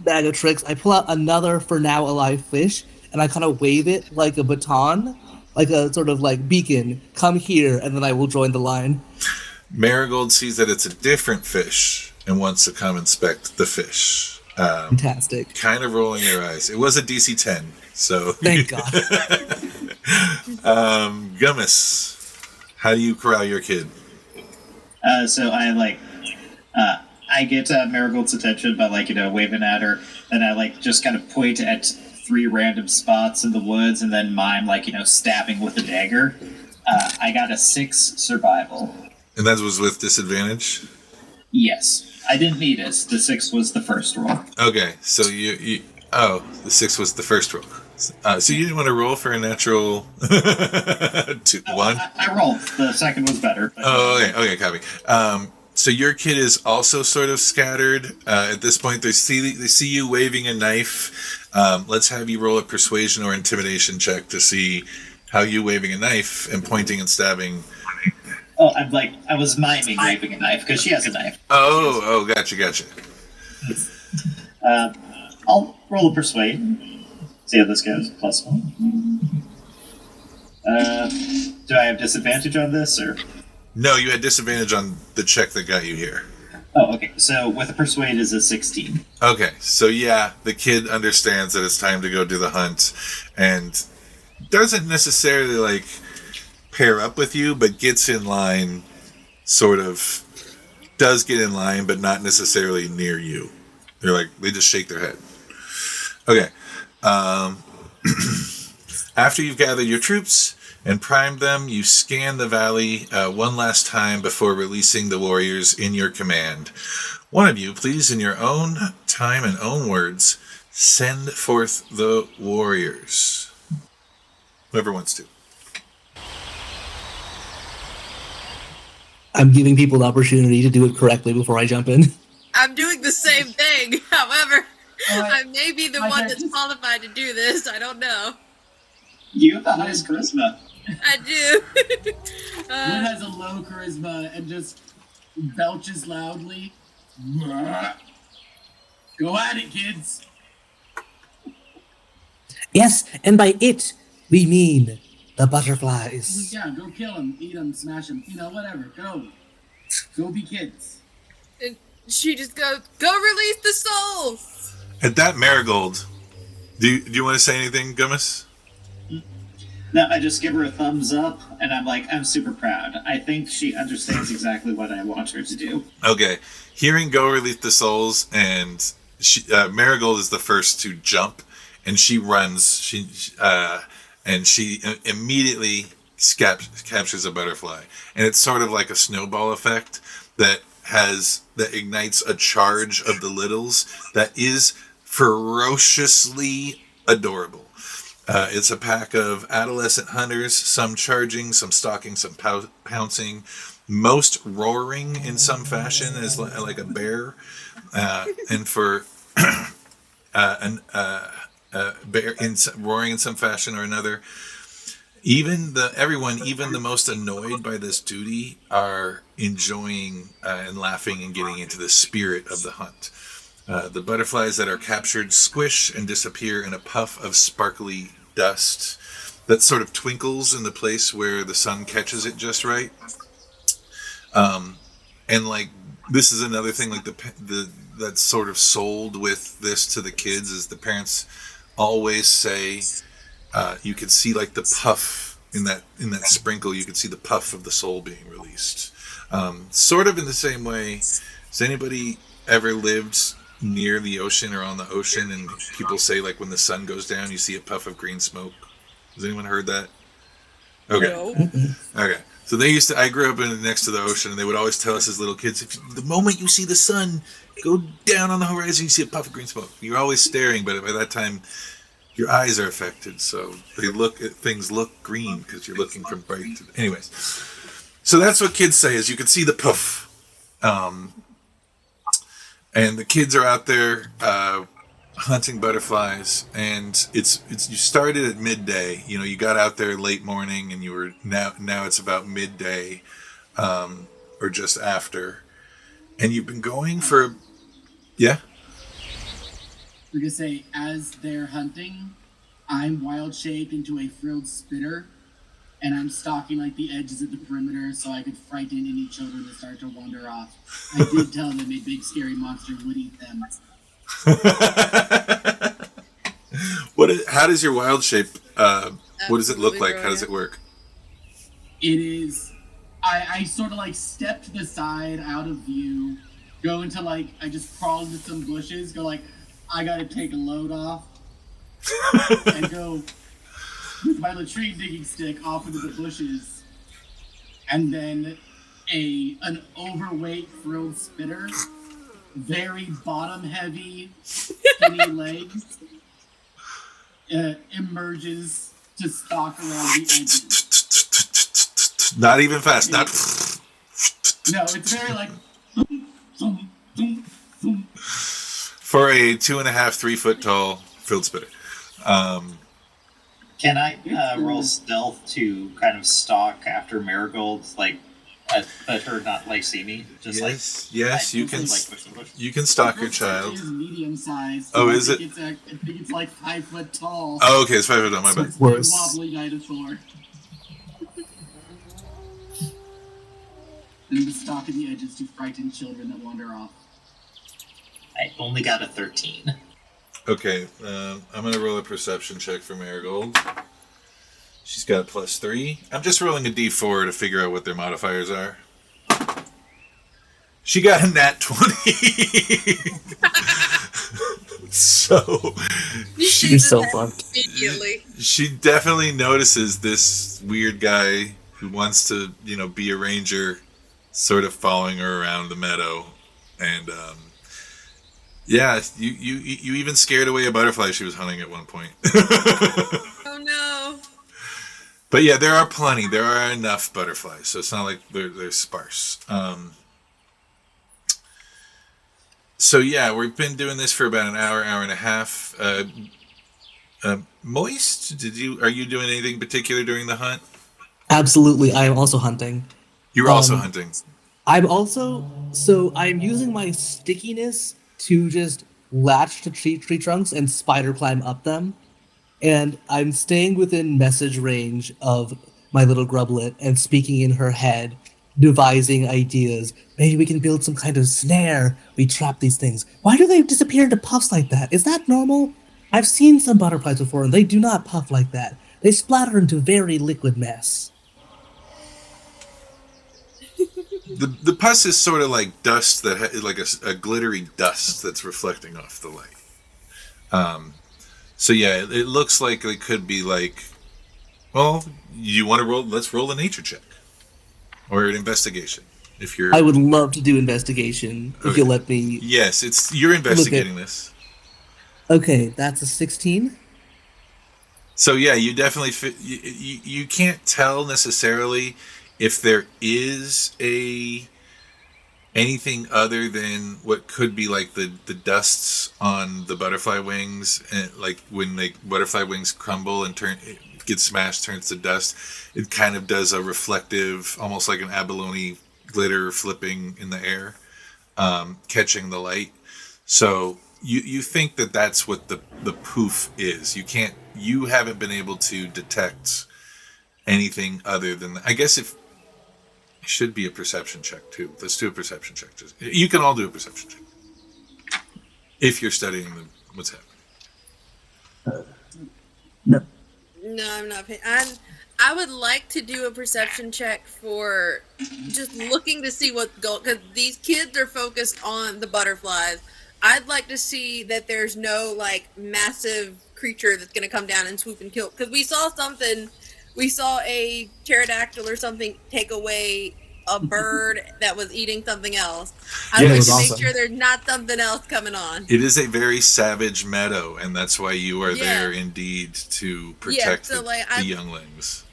bag of tricks. I pull out another for now alive fish, and I kind of wave it like a baton, like a sort of like beacon. Come here, and then I will join the line. Marigold sees that it's a different fish and wants to come inspect the fish. Fantastic. Kind of rolling their eyes. It was a DC 10, so... Thank God. Gummas, how do you corral your kid? So I get Marigold's attention by waving at her, and I just kind of point at 3 random spots in the woods, and then mime stabbing with a dagger. I got a 6 survival. And that was with disadvantage? Yes. I didn't need it. The 6 was the first roll. Okay, so the 6 was the first roll. So you didn't want to roll for a natural 1? I rolled. The second was better. Okay, copy. So your kid is also sort of scattered. At this point, they see you waving a knife. Let's have you roll a persuasion or intimidation check to see how you waving a knife and pointing and stabbing. Oh, I was miming waving a knife because she has a knife. Oh, gotcha. I'll roll a persuade. See how this goes. +1. Do I have disadvantage on this, or? No, you had disadvantage on the check that got you here. Oh, okay. So with a persuade is a 16. Okay, so yeah, the kid understands that it's time to go do the hunt, and doesn't necessarily pair up with you, but gets in line, does get in line, but not necessarily near you. They just shake their head. Okay. After you've gathered your troops and primed them, you scan the valley one last time before releasing the warriors in your command. One of you, please, in your own time and own words, Send forth the warriors. Whoever wants to. I'm giving people the opportunity to do it correctly before I jump in. I'm doing the same thing. However, I may be the my one turn. that's qualified to do this. I don't know. You have the highest charisma. I do. Wood has a low charisma and just belches loudly. Go at it, kids. Yes, and by it, we mean the butterflies. Yeah, go kill them, eat them, smash them. Whatever. Go. Go be kids. And she just goes, "Go release the soul." At that, Marigold, do you want to say anything, Gummas? No, I just give her a thumbs up, and I'm super proud. I think she understands exactly what I want her to do. Okay. Hearing "Go Release the Souls," and Marigold is the first to jump, and she runs. And she immediately captures a butterfly, and it's sort of like a snowball effect that ignites a charge of the littles that is ferociously adorable. It's a pack of adolescent hunters, some charging, some stalking, some pouncing, most roaring in some fashion as like a bear, and for bear roaring in some fashion or another. Even the most annoyed by this duty are enjoying and laughing and getting into the spirit of the hunt. The butterflies that are captured squish and disappear in a puff of sparkly dust that sort of twinkles in the place where the sun catches it just right. And like this is another thing, like the that's sort of sold with this to the kids is the parents always say you could see like the puff in that sprinkle. You could see the puff of the soul being released. Sort of in the same way. Has anybody ever lived near the ocean or on the ocean, and people say like when the sun goes down, you see a puff of green smoke? Has anyone heard that? Okay. No. Okay. So I grew up next to the ocean, and they would always tell us as little kids, the moment you see the sun go down on the horizon, you see a puff of green smoke. You're always staring, but by that time, your eyes are affected, so things look green because you're looking from bright to... Anyways, so that's what kids say, is you can see the puff. And the kids are out there hunting butterflies, and it's you started at midday. You got out there late morning, and you were now it's about midday, or just after, and you've been going for, yeah. We're gonna say, as they're hunting, I'm wild shaped into a frilled spitter, and I'm stalking like the edges of the perimeter so I could frighten any children that start to wander off. I did tell them a big scary monster would eat them. How does your wild shape? What does it look like? How does it work? It is. I sort of like step to the side out of view, go into I just crawl into some bushes, go I gotta take a load off, and go with my latrine digging stick off into the bushes, and then an overweight frilled spitter, very bottom heavy, skinny legs, emerges to stalk around the edges. Not even fast. Not. No, it's very For a 2.5, 3 foot tall field spitter. Can I roll stealth to kind of stalk after Marigold, let her not see me? Yes, you can. You can stalk your child. It's medium sized. Oh, is it? I think it's 5 foot tall. Oh, okay, it's 5 foot tall. My bad. It's a wobbly dinosaur. And the stalking the edges to frighten children that wander off. I only got a 13. Okay, I'm going to roll a perception check for Marigold. She's got a +3. I'm just rolling a d4 to figure out what their modifiers are. She got a nat 20. So... She's so fucked. Immediately. She definitely notices this weird guy who wants to, be a ranger, sort of following her around the meadow. And, Yeah, you even scared away a butterfly she was hunting at one point. Oh no. But yeah, there are plenty. There are enough butterflies, so it's not like they're sparse. So yeah, we've been doing this for about an hour and a half. Moist, are you doing anything particular during the hunt? Absolutely, I am also hunting. You're also hunting. I'm using my stickiness to just latch to tree trunks and spider climb up them. And I'm staying within message range of my little grublet and speaking in her head, devising ideas. Maybe we can build some kind of snare. We trap these things. Why do they disappear into puffs like that? Is that normal? I've seen some butterflies before, and they do not puff like that. They splatter into very liquid mess. The pus is sort of like dust like a glittery dust that's reflecting off the light. So yeah, it looks like it could be like, well, you want to roll? Let's roll a nature check or an investigation. If you're, I would love to do investigation if you'll let me. Yes, you're investigating this. Okay, that's a 16. So yeah, you definitely fit. You can't tell necessarily if there is anything other than what could be like the dusts on the butterfly wings, and like when butterfly wings crumble and get smashed, turns to dust. It kind of does a reflective, almost like an abalone glitter flipping in the air, catching the light. So you think that that's what the poof is. You haven't been able to detect anything other than, I guess it should be a perception check too. Let's do a perception check. You can all do a perception check if you're studying what's happening. No. No, I'm not paying. I would like to do a perception check for just looking to see what's going, because these kids are focused on the butterflies. I'd like to see that there's no like massive creature that's going to come down and swoop and kill. Because we saw a pterodactyl or something take away a bird that was eating something else. I'd like to make sure there's not something else coming on. It is a very savage meadow, and that's why you are there indeed to protect the younglings.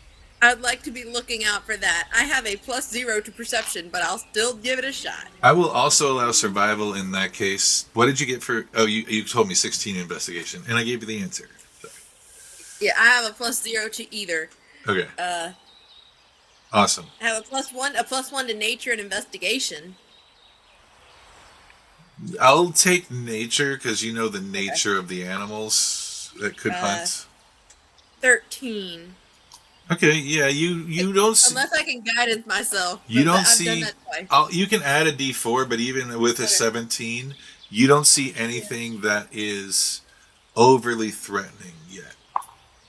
I'd like to be looking out for that. I have a +0 to perception, but I'll still give it a shot. I will also allow survival in that case. What did you get for... Oh, you told me 16 investigation, and I gave you the answer. Sorry. Yeah, I have a +0 to either. Okay. Awesome. I have a +1 to nature and investigation. I'll take nature, because you know the nature of the animals that could hunt. 13. Okay, yeah, you don't see... Unless I can guidance myself. You don't I've see... done that twice. You can add a D4, but even with a 17, you don't see anything that is overly threatening yet.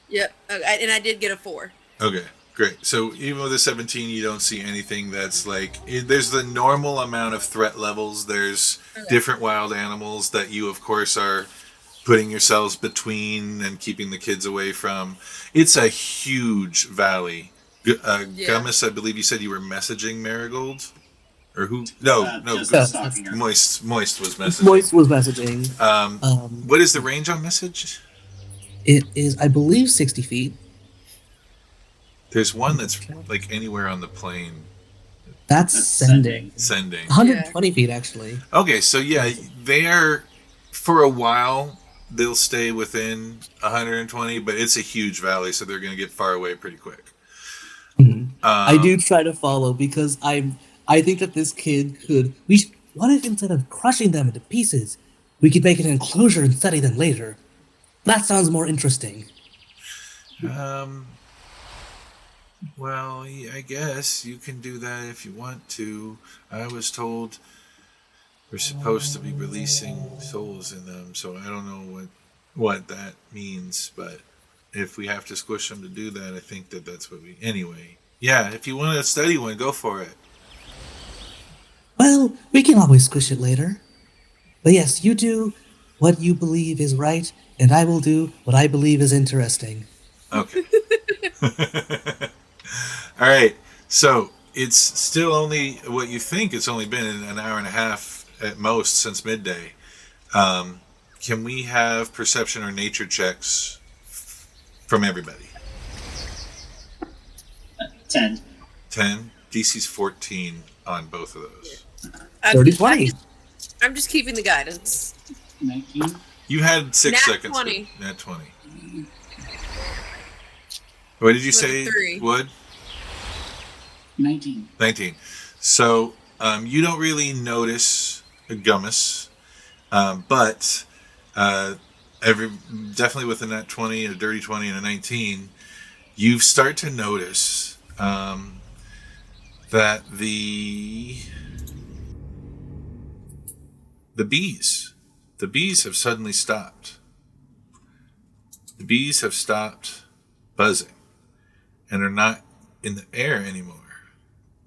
Yep, and I did get a 4. Okay, great. So even with a 17, you don't see anything that's like... There's the normal amount of threat levels. There's different wild animals that you, of course, are putting yourselves between and keeping the kids away from. It's a huge valley. Gummas, I believe you said you were messaging Marigold? Or who? No. Moist was messaging. Moist was messaging. What is the range on message? It is, I believe, 60 feet. There's one that's like anywhere on the plane. That's sending. 120 feet, actually. Okay, so yeah, they are, for a while, they'll stay within 120, but it's a huge valley, so they're going to get far away pretty quick. Mm-hmm. I do try to follow because I think that this kid could... What if instead of crushing them into pieces, we could make an enclosure and study them later? That sounds more interesting. Well, I guess you can do that if you want to. I was told we're supposed to be releasing souls in them, so I don't know what that means, but if we have to squish them to do that, I think that's what we... Anyway, yeah, if you want to study one, go for it. Well, we can always squish it later. But yes, you do what you believe is right, and I will do what I believe is interesting. Okay. All right, so it's still only what you think. It's only been an hour and a half at most since midday. Can we have perception or nature checks from everybody? 10. 10. DC's 14 on both of those. 30-20. I'm just keeping the guidance. 19. You had 6 Nat seconds. 20. Nat 20. What did you say, 23. Wood? 19. 19. So you don't really notice a Gummas, but definitely with a nat 20, a dirty 20, and a 19, you start to notice that the bees have suddenly stopped. The bees have stopped buzzing and are not in the air anymore.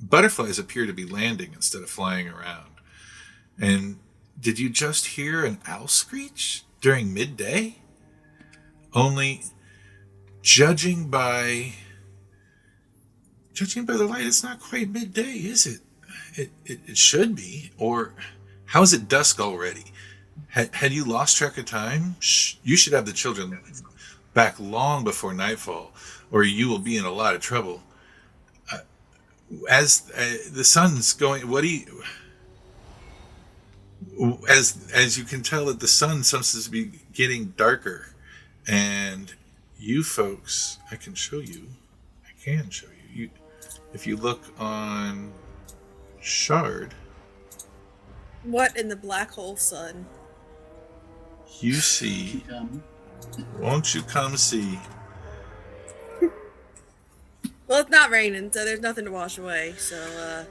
Butterflies appear to be landing instead of flying around. And did you just hear an owl screech during midday? Only judging by the light, it's not quite midday, is it? It should be. Or how is it dusk already? Had you lost track of time? You should have the children back long before nightfall, or you will be in a lot of trouble. As the sun's going, as you can tell that the sun seems to be getting darker, and you folks, I can show you. If you look on Shard, What in the black hole sun? you see. Won't you come see? Well, it's not raining, so there's nothing to wash away. So,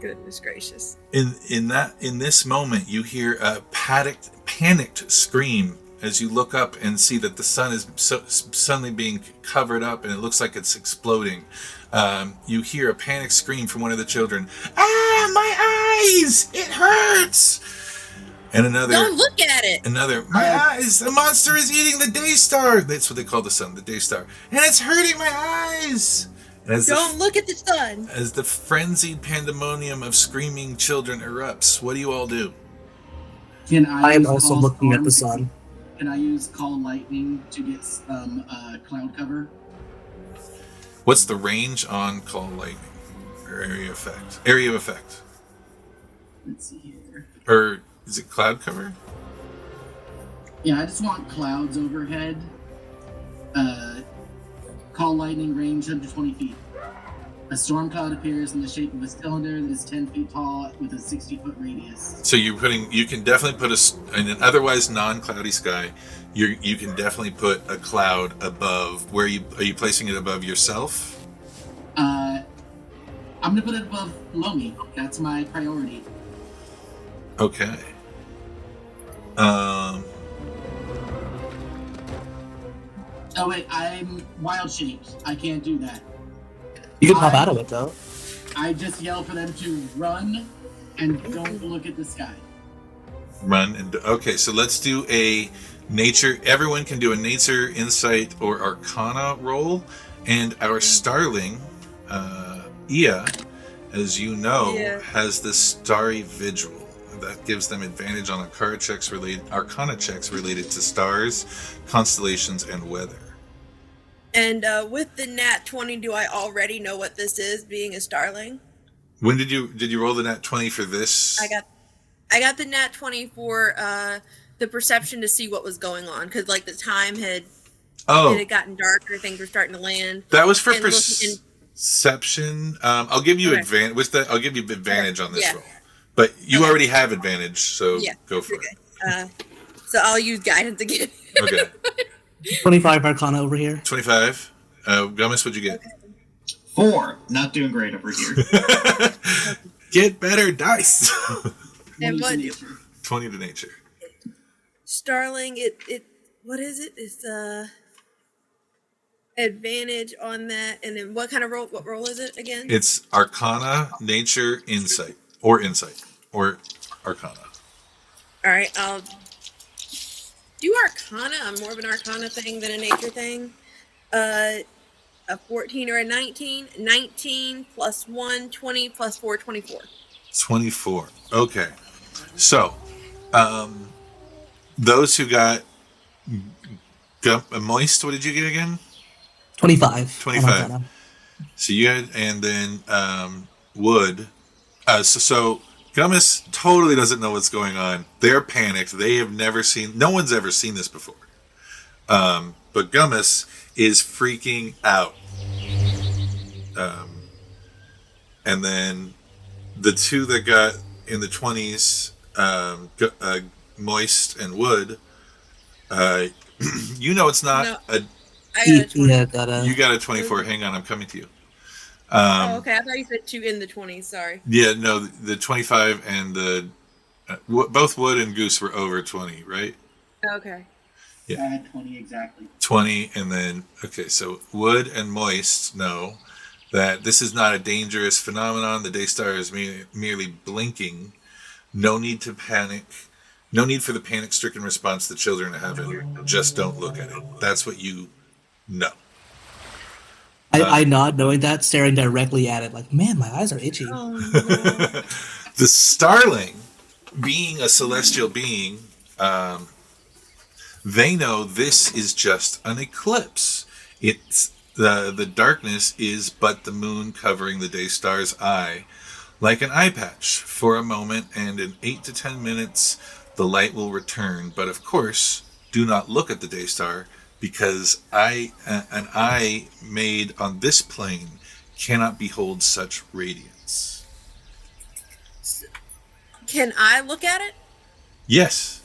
goodness gracious. In this moment, you hear a panicked scream as you look up and see that the sun is suddenly being covered up and it looks like it's exploding. You hear a panicked scream from one of the children. Ah, my eyes! It hurts! And another. Don't look at it! My eyes! The monster is eating the day star! That's what they call the sun, the day star. And it's hurting my eyes! And Don't look at the sun! As the frenzied pandemonium of screaming children erupts, what do you all do? I am also looking at the sun. Can I use Call Lightning to get cloud cover? What's the range on Call Lightning? Or area effect? Area of effect. Let's see here. Or is it cloud cover? Yeah, I just want clouds overhead. Call Lightning range 120 feet. A storm cloud appears in the shape of a cylinder that is 10 feet tall with a 60-foot radius. So you can definitely put in an otherwise non-cloudy sky, you can definitely put a cloud above. Are you placing it above yourself? I'm gonna put it below me. That's my priority. Okay. Oh wait, I'm wild shaped. I can't do that. You can pop out of it, though. I just yell for them to run and don't look at the sky. Run and okay. So let's do a nature. Everyone can do a nature, insight, or arcana roll, and our Starling, Ia, as you know, has this starry vigil. That gives them advantage on arcana checks related to stars, constellations, and weather. And with the nat 20, do I already know what this is, being a Starling? When did you roll the nat 20 for this? I got the nat 20 for the perception to see what was going on, because like the time had it had gotten darker, things were starting to land. That was for perception. I'll give you advantage. I'll give you advantage on this roll. But you already have advantage, so go for it. So I'll use guidance again. Okay. 25 Arcana over here. 25. Gummas, what'd you get? 4. Not doing great over here. Get better dice. And 20 to nature. Starling, it what is it? It's advantage on that, and then what kind of roll? What roll is it again? It's Arcana, Nature, Insight, or Arcana. All right, I'll do Arcana. I'm more of an Arcana thing than a Nature thing. A 14 or a 19. 19 plus 1, 20 plus 4, 24. 24. Okay. So, Those who got moist, what did you get again? 25. 25. So you had, and then wood. So Gummas totally doesn't know what's going on. They're panicked. They have never seen. No one's ever seen this before. But Gummas is freaking out. And then the two that got in the 20s, moist and wood. You know it's not No. a. I got a 20. Yeah, You got a 24. Hang on, I'm coming to you. Oh, okay. I thought you said 2 in the 20s. Sorry. Yeah, no, the 25 and the both Wood and Goose were over 20, right? Okay. I had 20 exactly. 20, and then okay, so Wood and Moist know that this is not a dangerous phenomenon. The day star is merely blinking. No need to panic. No need for the panic-stricken response the children are having. Just don't look at it. That's what you know. I nod, knowing that, staring directly at it, like, man, my eyes are itchy. Oh, no. The Starling, being a celestial being, they know this is just an eclipse. It's the darkness is but the moon covering the day star's eye, like an eye patch for a moment, and in 8 to 10 minutes the light will return. But of course, do not look at the day star, because an eye made on this plane cannot behold such radiance. Can I look at it? Yes.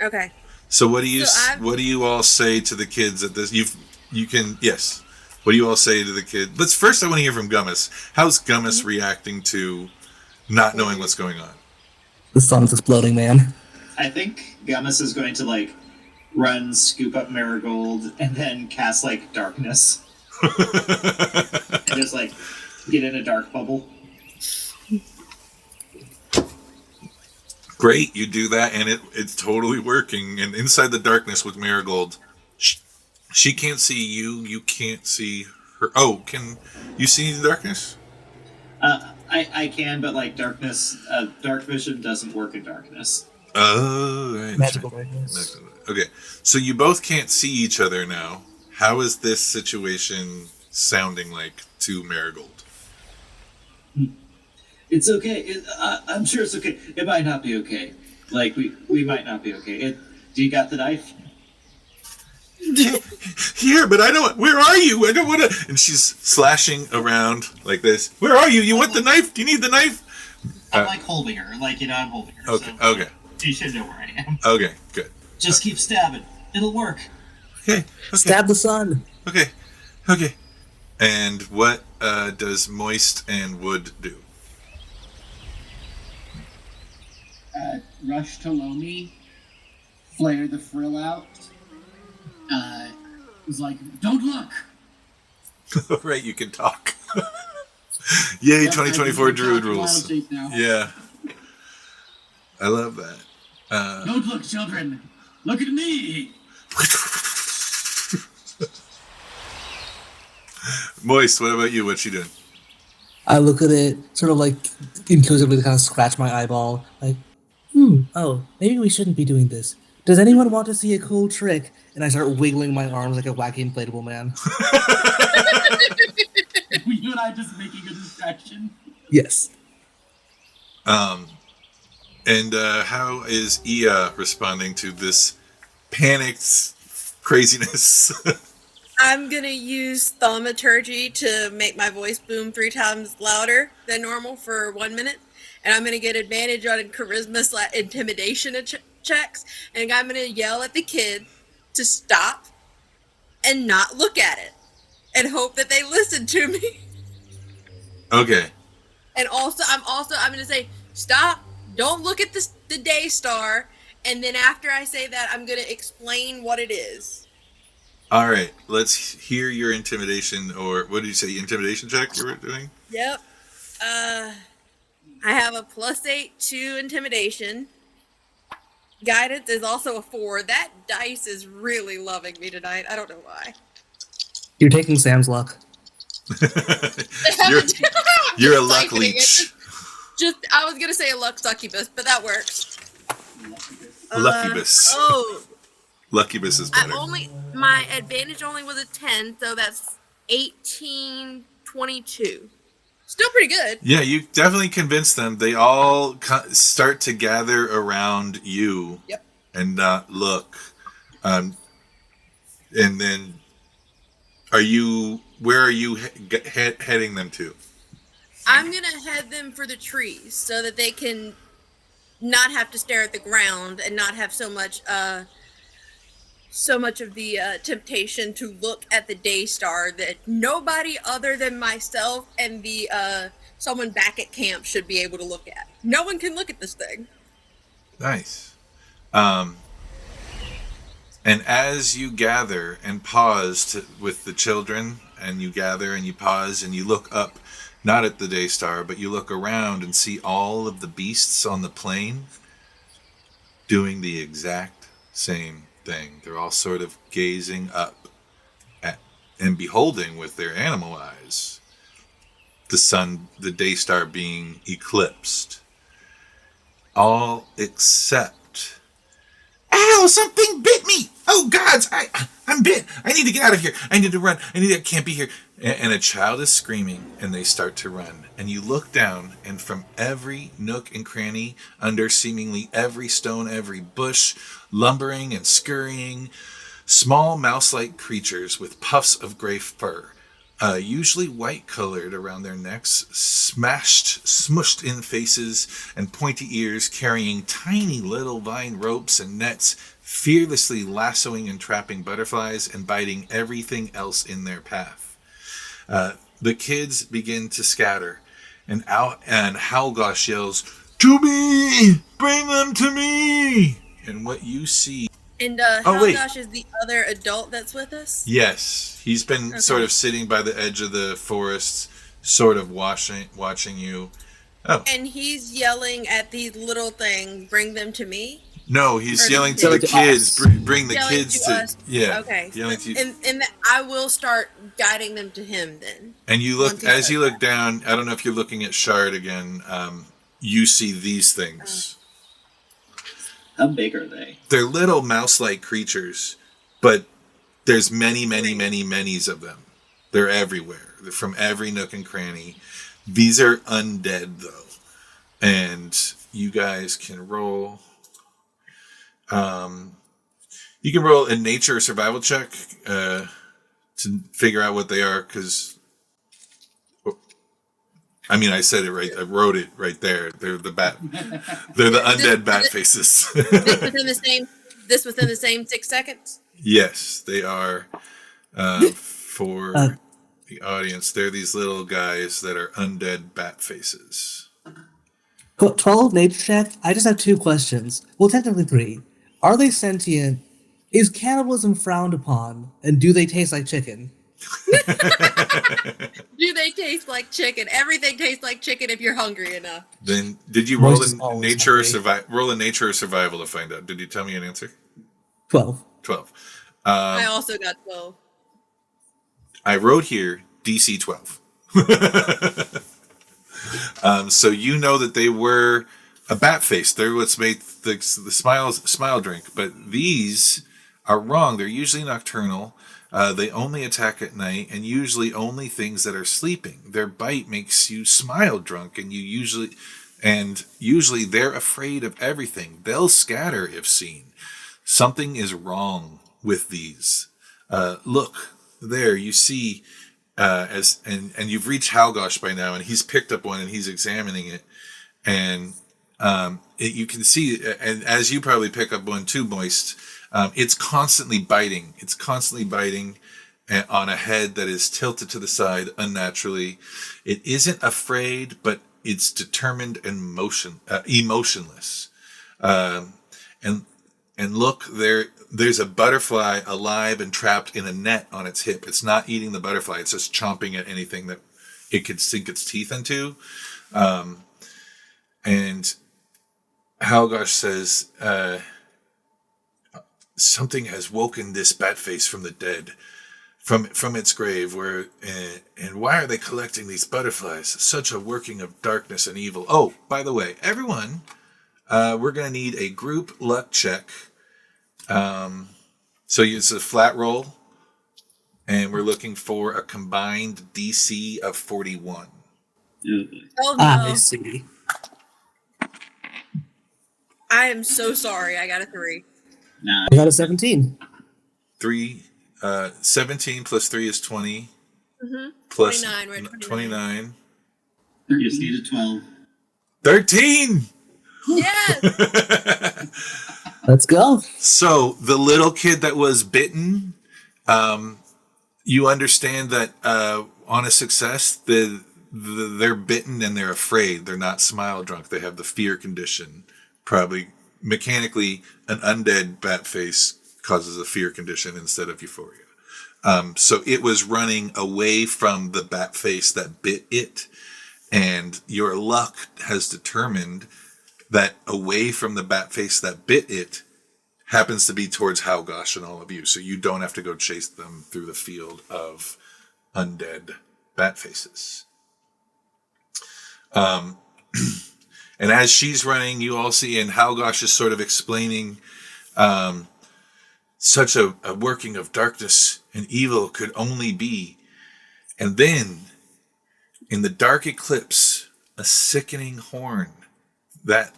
Okay. So what do you So what do you all say to the kids at this? You can yes. What do you all say to the kid? Let's first. I want to hear from Gummas. How's Gummas reacting to not knowing what's going on? The sun's exploding, man. I think Gummas is going to run, scoop up Marigold, and then cast darkness. And just get in a dark bubble. Great, you do that, and it's totally working. And inside the darkness with Marigold, she can't see you. You can't see her. Oh, can you see the darkness? I can, but darkness, dark vision doesn't work in darkness. Oh, right. Magical darkness. Okay, so you both can't see each other now. How is this situation sounding like to Marigold? It's okay. I'm sure it's okay. It might not be okay. We might not be okay. Do you got the knife? Here, but I don't. Where are you? I don't want to. And she's slashing around like this. Where are you? You want the knife? Do you need the knife? I'm holding her. I'm holding her. Okay. So Okay. You should know where I am. Okay. Good. Just keep stabbing. It'll work. Okay. Stab the sun. Okay. Okay. And what does Moist and Wood do? Rush to Lomi, flare the frill out. Was like, don't look. Right, you can talk. Yay, Yep, 2024 Druid talk wild rules. shape now. Yeah. I love that. Don't look, children. Look at me. Moist, what about you? What's she doing? I look at it, sort of inquisitively kind of scratch my eyeball, oh, maybe we shouldn't be doing this. Does anyone want to see a cool trick? And I start wiggling my arms like a wacky inflatable man. You and I just making a distraction. Yes. And how is Ia responding to this panicked craziness? I'm going to use thaumaturgy to make my voice boom 3 times louder than normal for 1 minute. And I'm going to get advantage on charisma / intimidation checks. And I'm going to yell at the kid to stop and not look at it. And hope that they listen to me. Okay. And I'm going to say, stop, don't look at the day star. And then after I say that, I'm going to explain what it is. All right. Let's hear your intimidation, or what did you say? Intimidation check you were doing? Yep. I have a +8 to intimidation. Guidance is also a 4. That dice is really loving me tonight. I don't know why. You're taking Sam's luck. you're a luck leech. I was gonna say a luck succubus, but that works. Luckybus. Oh, Luckybus is better. my advantage only was a 10, so that's 18, 22. Still pretty good. Yeah, you definitely convinced them. They all start to gather around you. Yep. And look. And then, where are you heading them to? I'm going to head them for the trees so that they can not have to stare at the ground and not have so much of the temptation to look at the day star that nobody other than myself and the someone back at camp should be able to look at. No one can look at this thing. Nice. And as you gather and pause with the children, and you gather and you pause and you look up, not at the day star, but you look around and see all of the beasts on the plain doing the exact same thing. They're all sort of gazing up at and beholding with their animal eyes the sun, the day star being eclipsed. All except... Ow! Something bit me! Oh, gods! I'm bit! I need to get out of here! I need to run! I can't be here! And a child is screaming, and they start to run. And you look down, and from every nook and cranny, under seemingly every stone, every bush, lumbering and scurrying, small mouse-like creatures with puffs of gray fur, usually white-colored around their necks, smushed in faces and pointy ears, carrying tiny little vine ropes and nets, fearlessly lassoing and trapping butterflies and biting everything else in their path. The kids begin to scatter, and Howgosh yells, "To me! Bring them to me!" And what you see... And Howgosh is the other adult that's with us? Yes. He's been sort of sitting by the edge of the forest, sort of watching you. Oh. And he's yelling at the little thing, "Bring them to me"? No, he's yelling to the kids, bring the kids to us. Yeah. Okay. Yelling to you. And I will start guiding them to him then. And you look, as you look down, I don't know if you're looking at Shard again, you see these things. How big are they? They're little mouse-like creatures, but there's many's of them. They're everywhere. They're from every nook and cranny. These are undead, though. And you guys can roll... you can roll a nature or survival check to figure out what they are, because... I mean, I said it right. I wrote it right there. They're the bat. They're the undead bat faces. This within the same 6 seconds? Yes, they are. For the audience, they're these little guys that are undead bat faces. 12 nature check. I just have 2 questions. Well, technically 3. Are they sentient? Is cannibalism frowned upon? And do they taste like chicken? Do they taste like chicken? Everything tastes like chicken if you're hungry enough. Then did you roll a nature or survival to find out? Did you tell me an answer? 12. I also got 12. I wrote here DC 12. So you know that they were a bat face. They're what's made the smile drink. But these are wrong. They're usually nocturnal. They only attack at night, and usually only things that are sleeping. Their bite makes you smile drunk, and usually they're afraid of everything. They'll scatter if seen. Something is wrong with these. Look there, you see, and you've reached Howgosh by now, and he's picked up one and he's examining it, and you can see, and as you probably pick up one too, Moist. It's constantly biting. It's constantly biting on a head that is tilted to the side unnaturally. It isn't afraid, but it's determined and emotionless. And look, there's a butterfly alive and trapped in a net on its hip. It's not eating the butterfly. It's just chomping at anything that it could sink its teeth into. And Howgosh says... something has woken this bat face from the dead, from its grave. And why are they collecting these butterflies? Such a working of darkness and evil. Oh, by the way, everyone, we're going to need a group luck check. So it's a flat roll, and we're looking for a combined DC of 41. Oh no! I see. I am so sorry. I got a 3. Nah. I got a 17. 17 plus 3 is 20. Mm-hmm. Plus 29, right? 29. You just need a 12. 13! Yes! Let's go. So the little kid that was bitten, you understand that on a success, they're bitten and they're afraid. They're not smile drunk. They have the fear condition. Probably mechanically, an undead bat face causes a fear condition instead of euphoria. So it was running away from the bat face that bit it, and your luck has determined that away from the bat face that bit it happens to be towards Halgosh and all of you, so you don't have to go chase them through the field of undead bat faces. And as she's running, you all see, and Halgosh is sort of explaining such a working of darkness and evil could only be. And then, in the dark eclipse, a sickening horn that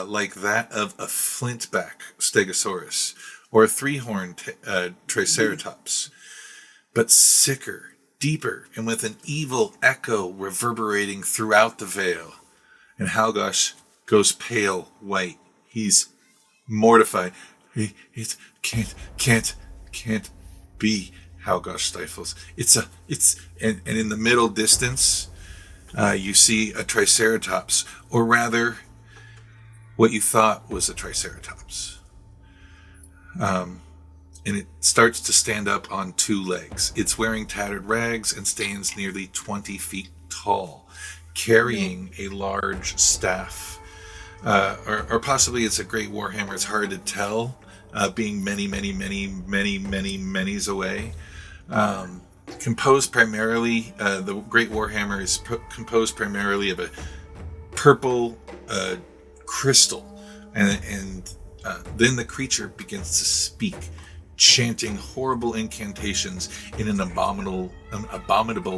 like that of a flintback stegosaurus or a three-horned triceratops, but sicker, deeper, and with an evil echo reverberating throughout the veil. And Halgosh goes pale white. He's mortified. It can't be. Halgosh stifles. And in the middle distance, you see a triceratops, or rather, what you thought was a triceratops. And it starts to stand up on 2 legs. It's wearing tattered rags and stands nearly 20 feet tall, carrying a large staff. Or possibly it's a great warhammer. It's hard to tell, being many's away. Composed primarily, the great warhammer is composed primarily of a purple crystal, and then the creature begins to speak, chanting horrible incantations in an abominable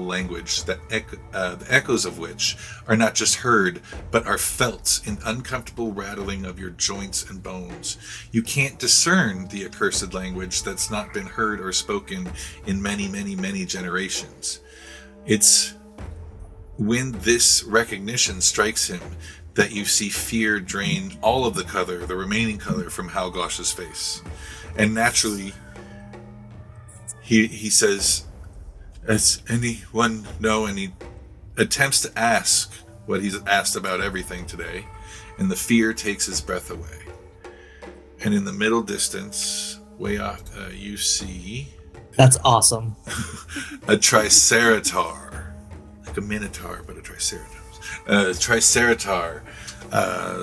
language that the echoes of which are not just heard, but are felt in uncomfortable rattling of your joints and bones. You can't discern the accursed language that's not been heard or spoken in many generations. It's when this recognition strikes him that you see fear drain all of the remaining color from Halgosh's face. And naturally, he says, "Does anyone know?" And he attempts to ask what he's asked about everything today, and the fear takes his breath away. And in the middle distance, way off, you see... That's awesome. A Triceratar. Like a Minotaur, but a Triceratops. Triceratar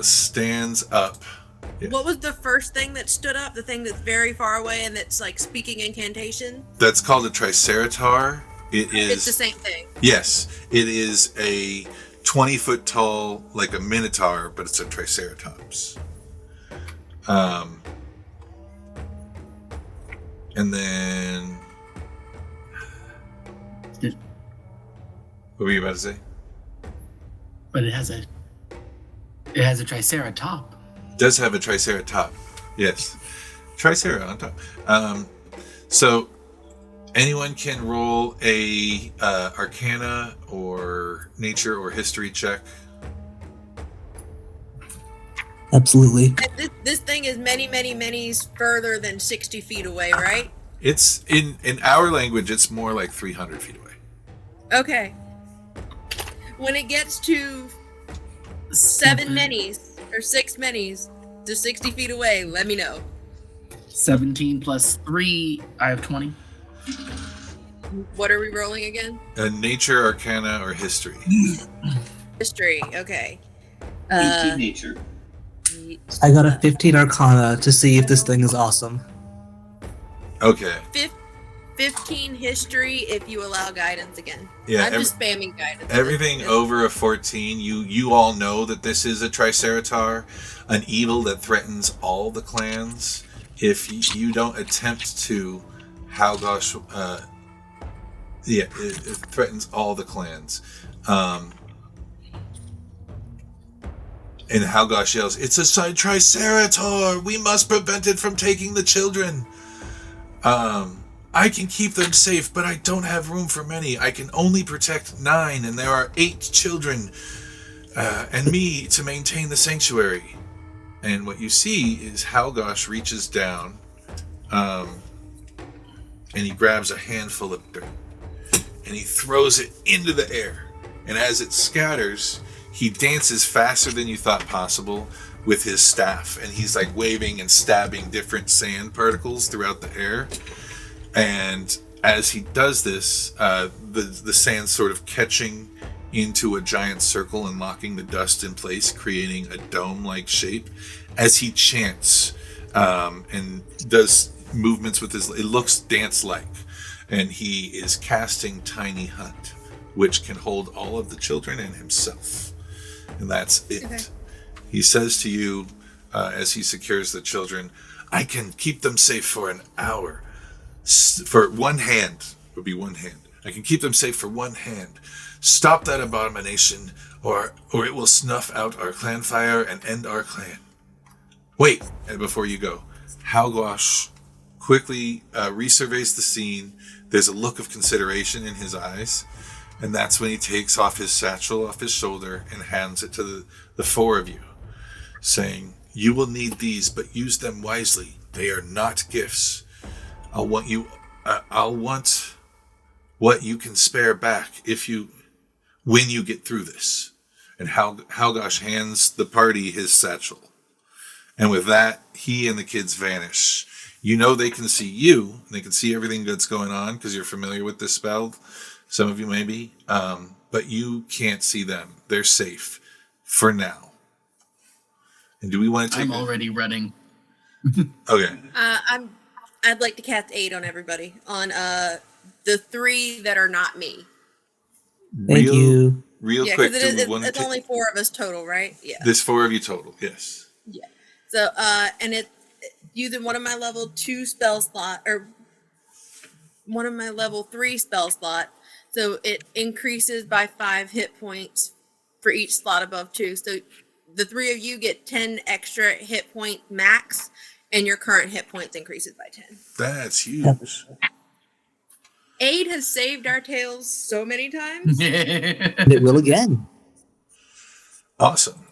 stands up. Yeah. What was the first thing that stood up? The thing that's very far away and that's like speaking incantation? That's called a Triceratar. It's the same thing. Yes, it is a 20-foot tall, like a Minotaur, but it's a Triceratops. And then... What were you about to say? But it has a Triceratop. Does have a Triceratop. Yes. Tricera on top. So anyone can roll a Arcana or Nature or History check. Absolutely. And this thing is many further than 60 feet away, right? It's in our language, it's more like 300 feet away. Okay. When it gets to 7 minis or 6 minis to 60 feet away, let me know. 17 plus 3, I have 20. What are we rolling again? Nature, Arcana, or History. History, okay. 18 Nature. I got a 15 Arcana to see if this thing is awesome. Okay. 15 history if you allow guidance again. Yeah, I'm just spamming guidance. Everything over a 14, you all know that this is a Triceratar, an evil that threatens all the clans. If you don't attempt to, Halgosh, it threatens all the clans. And Halgosh yells, "It's a Triceratar! We must prevent it from taking the children! I can keep them safe, but I don't have room for many. I can only protect 9, and there are 8 children, and me to maintain the sanctuary." And what you see is Halgosh reaches down, and he grabs a handful of dirt, and he throws it into the air. And as it scatters, he dances faster than you thought possible with his staff, and he's like waving and stabbing different sand particles throughout the air. And as he does this, the sand sort of catching into a giant circle and locking the dust in place, creating a dome-like shape as he chants and does movements with his... It looks dance-like. And he is casting Tiny Hunt, which can hold all of the children and himself. And that's it. Okay. He says to you, as he secures the children, "I can keep them safe for an hour. For one hand," would be one hand. "I can keep them safe for one hand. Stop that abomination, or it will snuff out our clan fire and end our clan. Wait," and before you go, Halgosh quickly resurveys the scene. There's a look of consideration in his eyes, and that's when he takes off his satchel off his shoulder and hands it to the 4 of you, saying, "You will need these, but use them wisely. They are not gifts. I'll want what you can spare back when you get through this." And Halgosh hands the party his satchel. And with that, he and the kids vanish. You know they can see you. They can see everything that's going on because you're familiar with this spell. Some of you may be. But you can't see them. They're safe for now. And do we want to take... I'm already running. Okay. I'd like to cast 8 on everybody. On the 3 that are not me. Thank you. Real quick. It's only 4 of us total, right? Yeah. There's 4 of you total, yes. Yeah. So, and it's using one of my level 2 spell slot, or one of my level 3 spell slot. So it increases by 5 hit points for each slot above 2. So the 3 of you get 10 extra hit point max, and your current hit points increases by 10. That's huge. Aid has saved our tails so many times. And it will again. Awesome.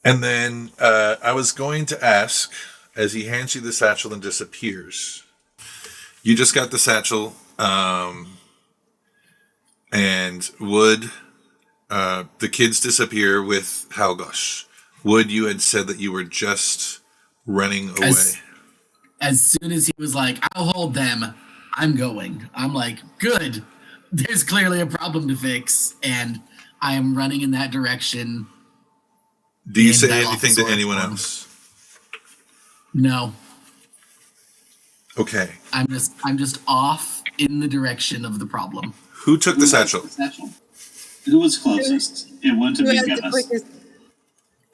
And then I was going to ask, as he hands you the satchel and disappears, you just got the satchel, and would the kids disappear with Halgosh? Would, you had said that you were just running away. As soon as he was like, "I'll hold them, I'm going," I'm like, good. There's clearly a problem to fix, and I am running in that direction. Do you say anything to anyone else? No. Okay. I'm just off in the direction of the problem. Who took the satchel? Who was closest? It wouldn't have been Gummas.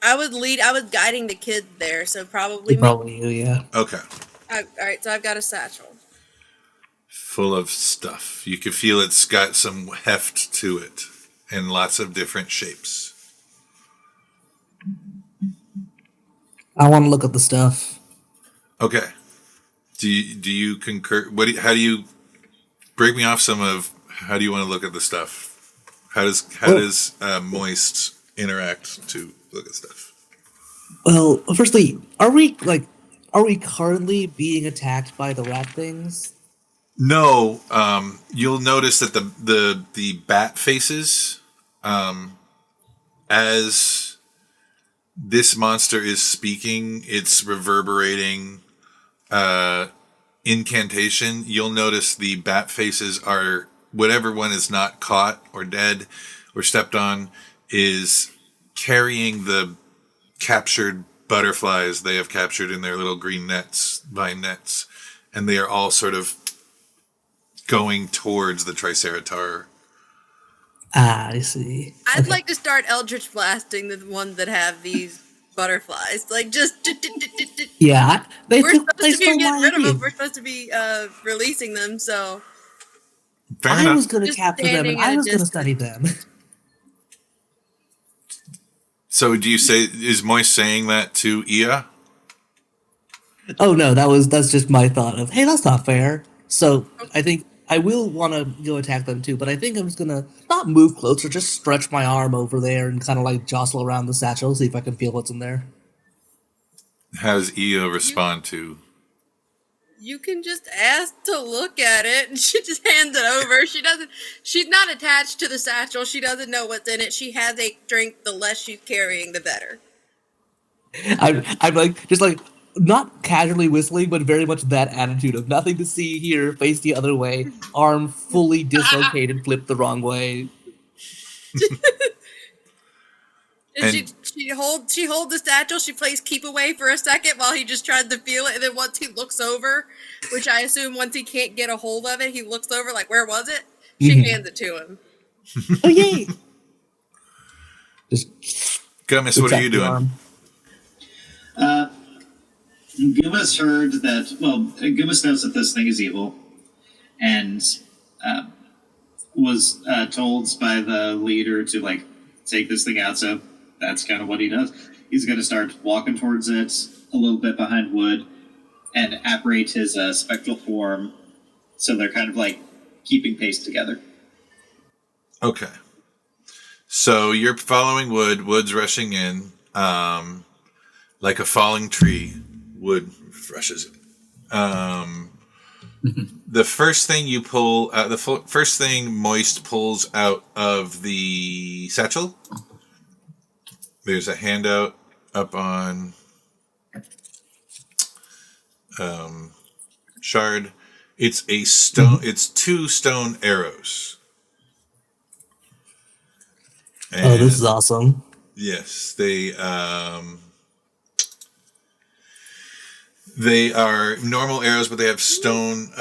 I was guiding the kid there, so probably me. Probably you, yeah. Okay. All right, so I've got a satchel. Full of stuff. You can feel it's got some heft to it and lots of different shapes. I want to look at the stuff. Okay. Do you concur? How do you break me off some of? How do you want to look at the stuff? How does Moist interact to look at stuff? Well, firstly, are we currently being attacked by the rat things? No. You'll notice that the bat faces, as this monster is speaking, it's reverberating incantation. You'll notice the bat faces are, whatever one is not caught or dead or stepped on is carrying the captured butterflies they have captured in their little green nets, vine nets, and they are all sort of going towards the Triceratar. Ah, I see. I'd like to start Eldritch blasting the ones that have these butterflies. Like, just... Yeah, We're supposed to be stole getting my rid of them. idea. We're supposed to be releasing them, so... Fair I enough. was going to Just capture them, and standing at I a was going to distance. study them. So do you say, is Moist saying that to Ia? Oh no, that's just my thought of, hey, that's not fair. So I think I will want to go attack them too, but I think I'm just gonna not move closer, just stretch my arm over there and kind of like jostle around the satchel, see if I can feel what's in there. How does Ia respond to? You can just ask to look at it, and she just hands it over. She's not attached to the satchel. She doesn't know what's in it. She has a drink. The less she's carrying, the better. I'm like just like not casually whistling, but very much that attitude of nothing to see here, face the other way, arm fully dislocated, flipped the wrong way. And she holds the satchel. She plays keep away for a second while he just tries to feel it, and then once he looks over, which I assume once he can't get a hold of it, he looks over like, where was it? She hands it to him. Oh yay! Just Gummas, what are you protect the doing? arm. Gummas heard that. Well, Gummas knows that this thing is evil, and was told by the leader to like take this thing out. So that's kind of what he does. He's going to start walking towards it a little bit behind Wood, and apparate his spectral form. So they're kind of like keeping pace together. Okay. So you're following Wood. Wood's rushing in. Like a falling tree, Wood rushes it. The first thing you pull, first thing Moist pulls out of the satchel, there's a handout up on Shard. It's a stone. It's 2 stone arrows. Oh, this is awesome. Yes, they are normal arrows, but they have stone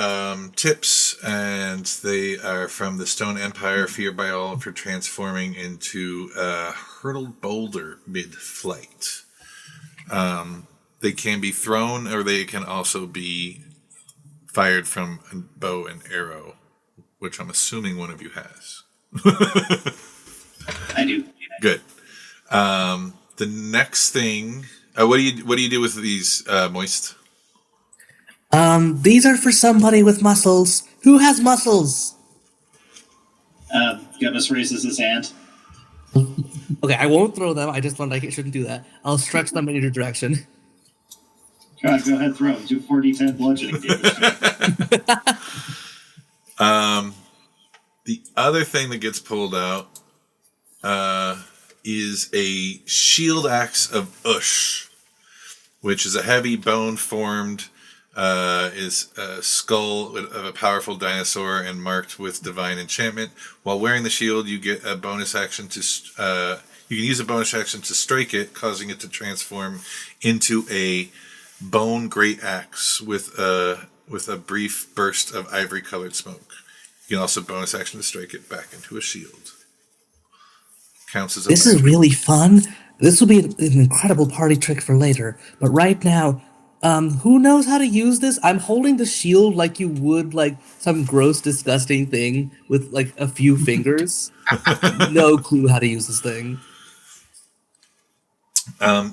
tips, and they are from the Stone Empire, feared by all for transforming into a hurtled boulder mid-flight. They can be thrown, or they can also be fired from a bow and arrow, which I'm assuming one of you has. I do. Good. The next thing, what do you do with these, Moist? These are for somebody with muscles. Who has muscles? Gummas raises his hand. Okay, I won't throw them. I just learned I shouldn't do that. I'll stretch them in either direction. God, go ahead, throw him. Do 4d10 bludgeoning damage. The other thing that gets pulled out is a shield axe of Ush, which is a heavy bone-formed is a skull of a powerful dinosaur and marked with divine enchantment. While wearing the shield, you get a bonus action to you can use a bonus action to strike it, causing it to transform into a bone great axe with a brief burst of ivory-colored smoke. You can also bonus action to strike it back into a shield. Counts as a This is really fun. This will be an incredible party trick for later. But right now, who knows how to use this? I'm holding the shield like you would like some gross, disgusting thing with like a few fingers. No clue how to use this thing.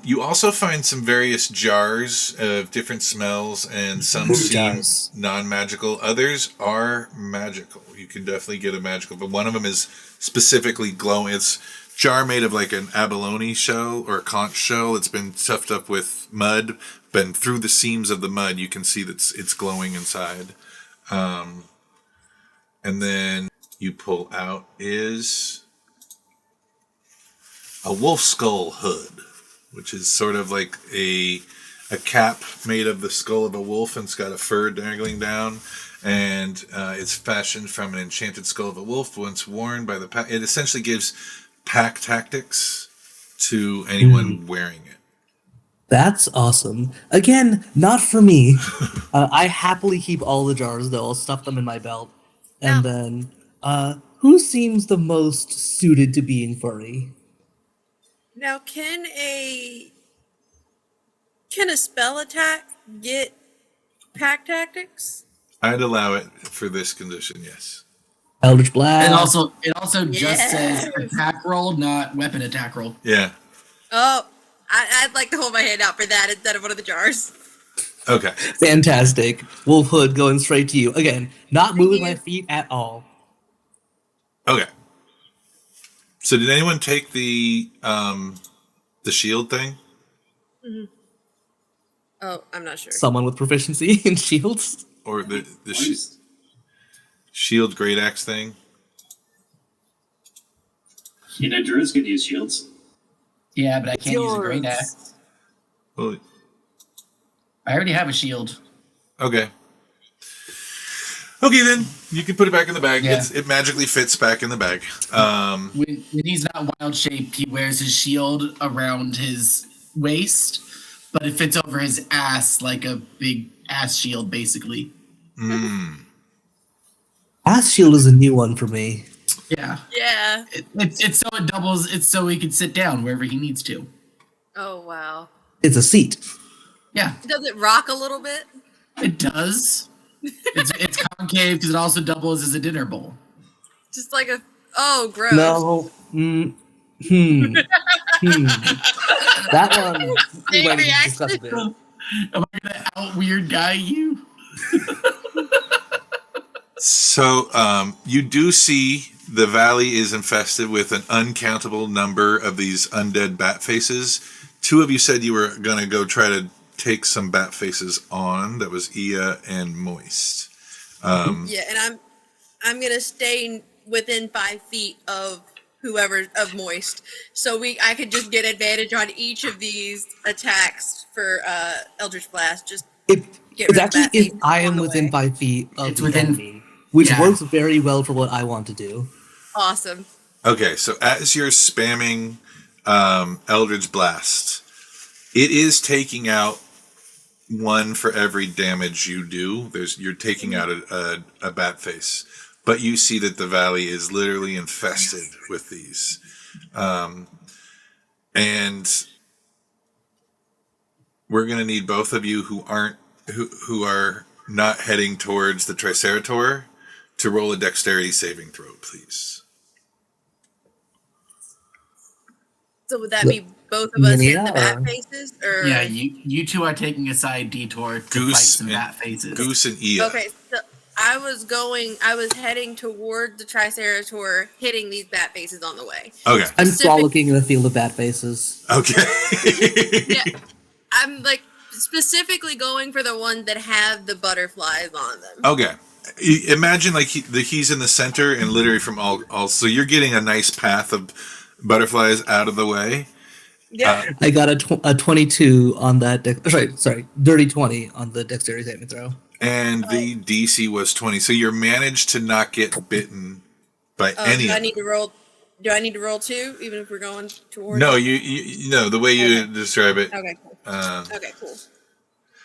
You also find some various jars of different smells, and some seem non-magical. Others are magical. You can definitely get a magical, but one of them is specifically glowing. It's a jar made of like an abalone shell or a conch shell. It's been stuffed up with mud, but through the seams of the mud, you can see that it's glowing inside. And then you pull out is a wolf skull hood, which is sort of like a cap made of the skull of a wolf, and it's got a fur dangling down, and it's fashioned from an enchanted skull of a wolf. Once worn by the pack, it essentially gives pack tactics to anyone wearing it. That's awesome. Again, not for me. I happily keep all the jars, though. I'll stuff them in my belt. And Now, then, who seems the most suited to being furry? now, can a spell attack get pack tactics? I'd allow it for this condition, yes. Eldritch Blast. It also just Yes. says attack roll, not weapon attack roll. Yeah. Oh, I'd like to hold my hand out for that instead of one of the jars. Okay. Fantastic. Wolf Hood going straight to you. Again, not moving you. my feet at all. Okay. So did anyone take the shield thing? Oh, I'm not sure. Someone with proficiency in shields? Or the shield great axe thing? Druids can use shields. Yeah, but I can't use a great axe. Well, I already have a shield. okay. Okay, then you can put it back in the bag. Yeah. It magically fits back in the bag. When he's not wild shaped, he wears his shield around his waist, but it fits over his ass like a big ass shield, basically. Ass shield is a new one for me. Yeah. Yeah. It's so it doubles. It's so he can sit down wherever he needs to. Oh, wow. It's a seat. Yeah, Does it rock a little bit? it does. It's concave because it also doubles as a dinner bowl. Just like a... Oh, gross. No. That one, we might need to discuss a bit. Am I gonna out weird guy you? So you do see the valley is infested with an uncountable number of these undead bat faces. Two of you said you were going to go try to take some bat faces on. That was Ia and Moist. Yeah, and I'm gonna stay within 5 feet of of Moist, so I could just get advantage on each of these attacks for Eldritch Blast. Just get It's rid of actually that if thing I am on the within way. 5 feet of It's the within- enemy, which yeah. works very well for what I want to do. Awesome. Okay, so as you're spamming Eldritch Blast, it is taking out one for every damage you do. You're taking out a bat face, but you see that the valley is literally infested with these, and we're gonna need both of you who are not heading towards the Tricerator to roll a dexterity saving throw, please. So would that be both of us hitting the Yeah. bat faces, or Yeah, you two are taking a side detour to fight Goose some bat faces. Goose and Ia. Okay, so I was heading toward the Tricerator, hitting these bat faces on the way. Okay. I'm Specific- frolicking in a field of bat faces. Okay. Yeah, I'm like specifically going for the ones that have the butterflies on them. Okay. Imagine like he's in the center and literally from all so you're getting a nice path of butterflies out of the way. Yeah, I got a 22 on that. Sorry, dirty 20 on the dexterity saving throw. And the DC was 20. So you're managed to not get bitten by any do of I need to roll? Do I need to roll 2, even if we're going toward? No, you know the way you describe it. Okay, cool. Okay, cool.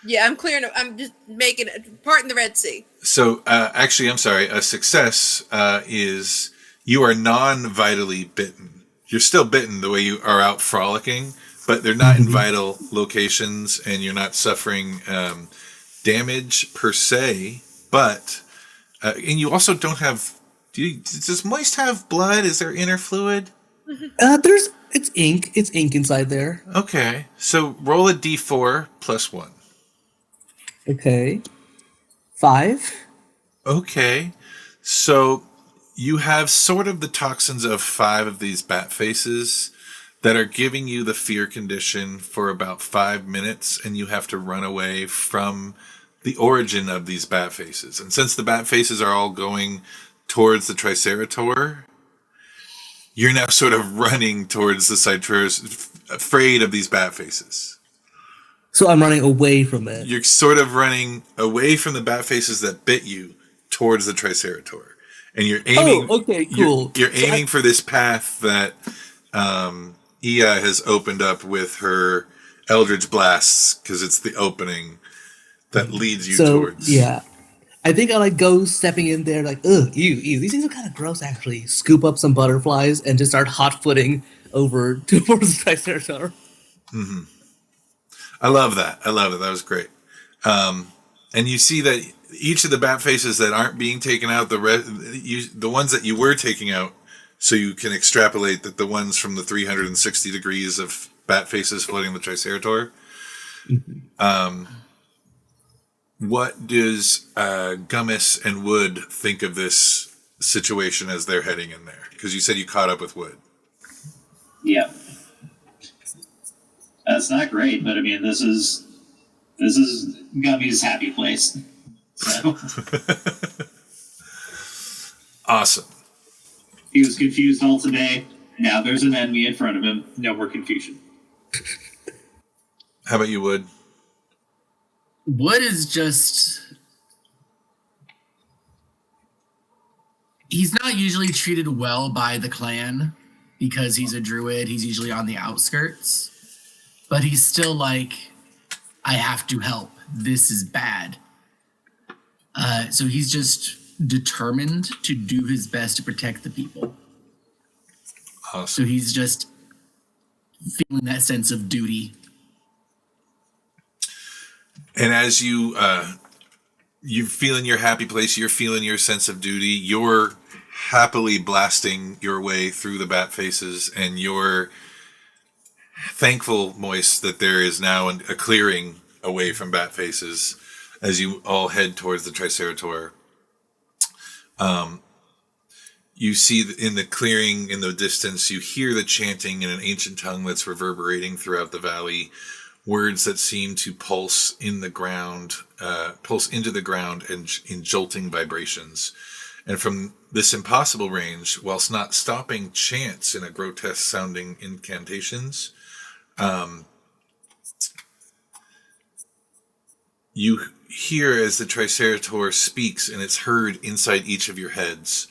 Yeah, I'm clearing. I'm just making it part in the Red Sea. So actually, I'm sorry. A success is you are non-vitally bitten. You're still bitten the way you are out frolicking, but they're not in vital locations, and you're not suffering damage per se. But and you also don't have. Does Moist have blood? Is there inner fluid? It's ink. It's ink inside there. Okay, so roll a d4 plus 1. Okay. 5. Okay, so you have sort of the toxins of 5 of these bat faces that are giving you the fear condition for about 5 minutes, and you have to run away from the origin of these bat faces. And since the bat faces are all going towards the Tricerator, you're now sort of running towards the Citrus, afraid of these bat faces. So I'm running away from it. You're sort of running away from the bat faces that bit you towards the Tricerator. And you're aiming. Oh, okay, cool. You're aiming for this path that Ia has opened up with her Eldritch Blasts, because it's the opening that leads you So towards. yeah, I think I like go stepping in there like, ugh, ew. These things are kind of gross, actually. Scoop up some butterflies and just start hot footing over towards the Triceratops. I love that. That was great. And you see that each of the bat faces that aren't being taken out, the ones that you were taking out, so you can extrapolate that the ones from the 360 degrees of bat faces floating the Triceratops. What does Gummas and Wood think of this situation as they're heading in there? Because you said you caught up with Wood. Yeah. That's not great, but I mean, this is Gummy's happy place. So. Awesome. He was confused all today. Now there's an enemy in front of him. No more confusion. How about you, Wood? Wood is just... He's not usually treated well by the clan because he's a druid. He's usually on the outskirts. But he's still like, I have to help. This is bad. So he's just determined to do his best to protect the people. Awesome. So he's just feeling that sense of duty. And as you feel in your happy place, you're feeling your sense of duty, you're happily blasting your way through the bat faces, and you're thankful, Moist, that there is now a clearing away from bat faces as you all head towards the Triceratops. You see in the clearing in the distance, you hear the chanting in an ancient tongue that's reverberating throughout the valley, words that seem to pulse in the ground, pulse into the ground and in jolting vibrations. And from this impossible range, whilst not stopping chants in a grotesque sounding incantations, you hear as the Triceratops speaks, and it's heard inside each of your heads.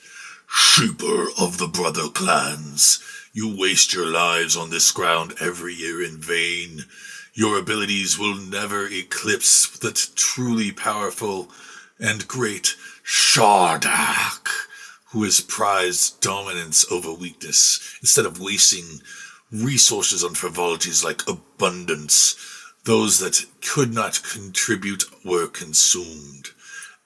Sheeper of the brother clans, you waste your lives on this ground every year in vain. Your abilities will never eclipse the truly powerful and great Shardak, who has prized dominance over weakness instead of wasting resources on frivolities like abundance. Those that could not contribute were consumed,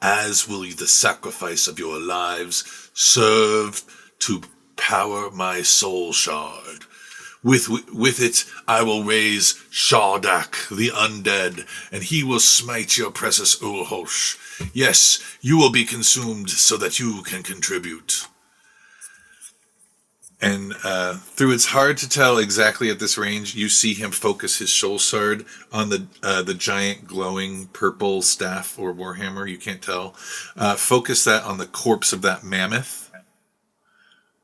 as will the sacrifice of your lives serve to power my soul shard. With it, I will raise Shardak, the undead, and he will smite your precious Urhosh. Yes, you will be consumed so that you can contribute. And through it's hard to tell exactly at this range, you see him focus his soul shard on the giant glowing purple staff or warhammer. You can't tell. Focus that on the corpse of that mammoth.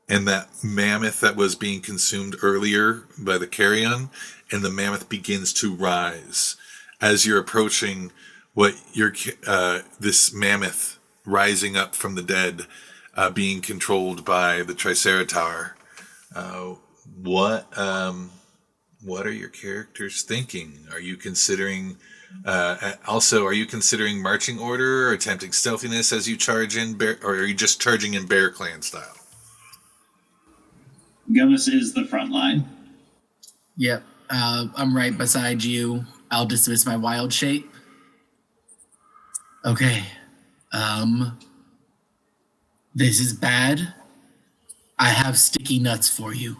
And that mammoth that was being consumed earlier by the carrion, and the mammoth begins to rise as you're approaching this mammoth rising up from the dead, being controlled by the Triceratops. What are your characters thinking? Are you considering are you considering marching order or attempting stealthiness as you charge in or are you just charging in Bear Clan style? Gummas is the front line. Yep. I'm right beside you. I'll dismiss my wild shape. Okay. This is bad. I have sticky nuts for you.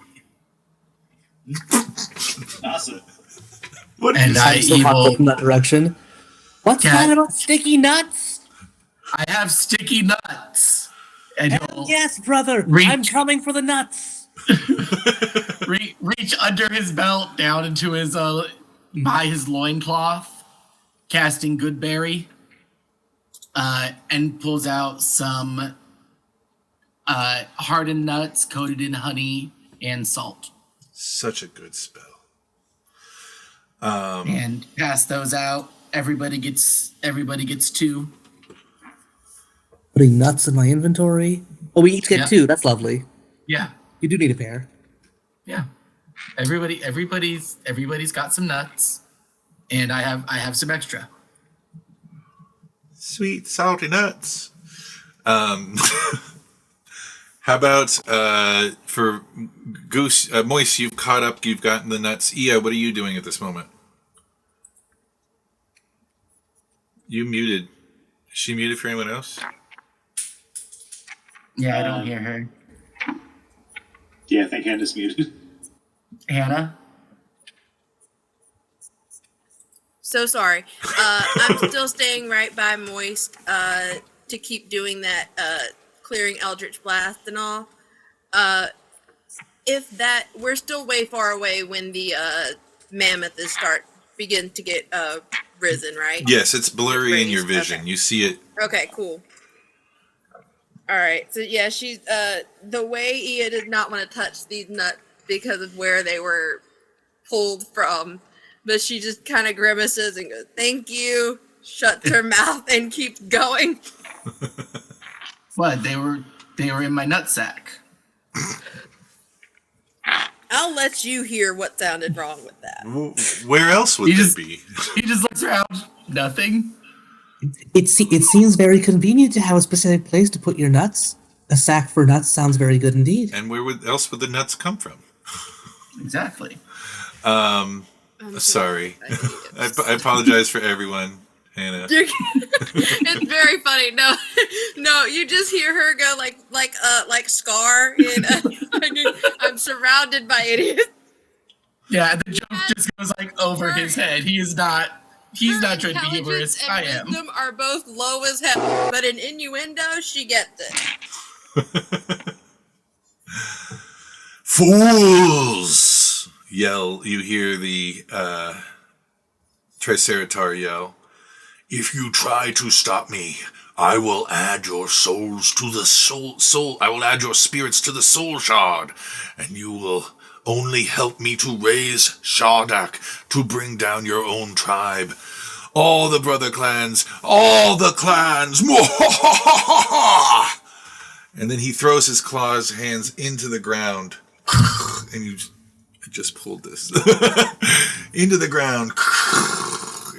Awesome. And I evil in that direction. What's Cat. that about sticky nuts? I have sticky nuts. And he'll Yes, brother. Reach. I'm coming for the nuts. reach under his belt down into his by his loincloth, casting Goodberry, and pulls out some hardened nuts coated in honey and salt. Such a good spell. And pass those out. Everybody gets 2. Putting nuts in my inventory. Oh, we each get 2. That's lovely. Yeah. You do need a pair. Yeah. Everybody's got some nuts. and I have some extra. Sweet salty nuts. How about for Goose, Moist? You've caught up. You've gotten the nuts. Ia, what are you doing at this moment? You muted. Is she muted for anyone else? Yeah, I don't hear her. Yeah, I think Hannah's muted. Hannah? So sorry. I'm still staying right by Moist to keep doing that clearing Eldritch Blast and all. We're still way far away when the mammoth begins to get risen, right? Yes, it's blurry in your vision. Okay. You see it. Okay, cool. All right. So yeah, she's the way Ia did not want to touch these nuts because of where they were pulled from, but she just kind of grimaces and goes, "Thank you." Shuts her mouth and keeps going. What? They were in my nutsack. I'll let you hear what sounded wrong with that. Where else would it be? He just looks around. Nothing. It seems very convenient to have a specific place to put your nuts. A sack for nuts sounds very good indeed. And where else would the nuts come from? Exactly. Sorry. I apologize for everyone, Hannah. It's very funny. No, you just hear her go like Scar. I'm surrounded by idiots. Yeah, the joke just goes like over his head. He's not trying to be humorous. I am. Wisdom are both low as hell, but in innuendo, she gets it. Fools! You hear the Triceratar yell. If you try to stop me, I will add your souls to the soul. I will add your spirits to the soul shard, and you will only help me to raise Shardak to bring down your own tribe. All the brother clans, all the clans. And then he throws his hands into the ground, and I just pulled this into the ground,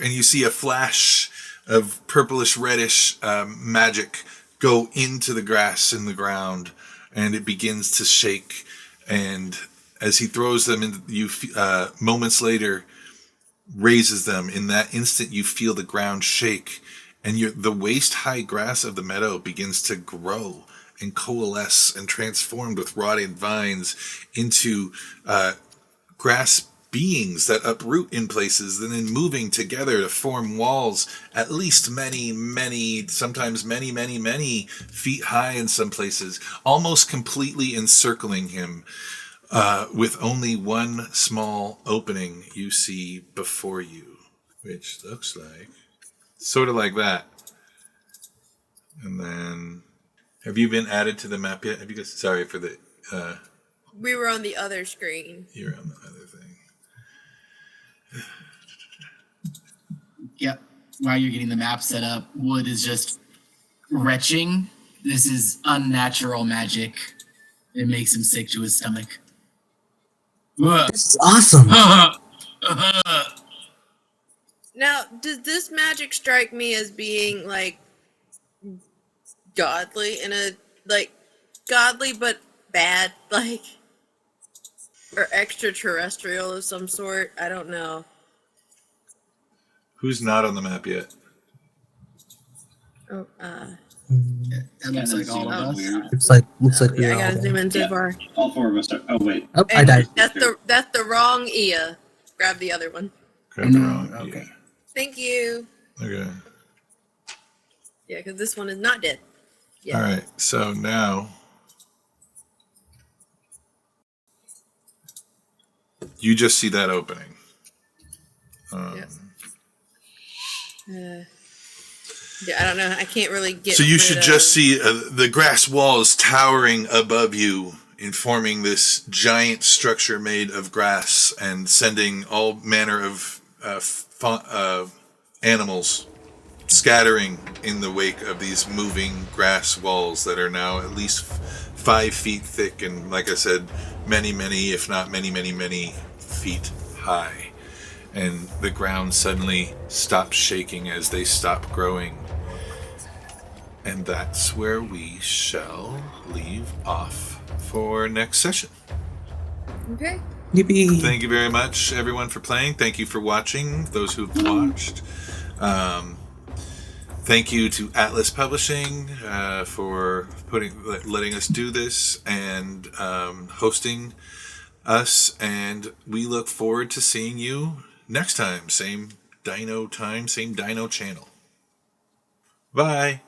and you see a flash of purplish reddish magic go into the grass in the ground, and it begins to shake. And as he throws them in, you moments later raises them. In that instant, you feel the ground shake, and the waist-high grass of the meadow begins to grow and coalesce and transformed with rotted vines into grass beings that uproot in places and then moving together to form walls at least many, sometimes many feet high in some places, almost completely encircling him, with only one small opening you see before you, which looks like sort of like that. And then, have you been added to the map yet? Have you guys? Sorry for the. We were on the other screen. You're on the other thing. Yep. While you're getting the map set up, Wood is just retching. This is unnatural magic. It makes him sick to his stomach. This is awesome. Now, does this magic strike me as being like godly godly but bad, or extraterrestrial of some sort? I don't know. Who's not on the map yet? Oh, That looks like all of us. Looks like we I are gotta all zoom there. in so far. All four of us are. Oh wait. Oh, I died. That's the wrong Ia. Grab the other one. Grab the wrong. Okay. Thank you. Okay. Yeah, because this one is not dead. Yeah. All right. So now you just see that opening. Yeah, I don't know. I can't really get. So you should just see the grass walls towering above you, forming this giant structure made of grass and sending all manner of animals scattering in the wake of these moving grass walls that are now at least 5 feet thick and, like I said, many, if not many feet high. and the ground suddenly stops shaking as they stop growing. And that's where we shall leave off for next session. Okay. Yippee! Thank you very much, everyone, for playing. Thank you for watching, those who've watched. Thank you to Atlas Publishing for letting us do this and hosting us. And we look forward to seeing you next time. Same Dino time, same Dino channel. Bye.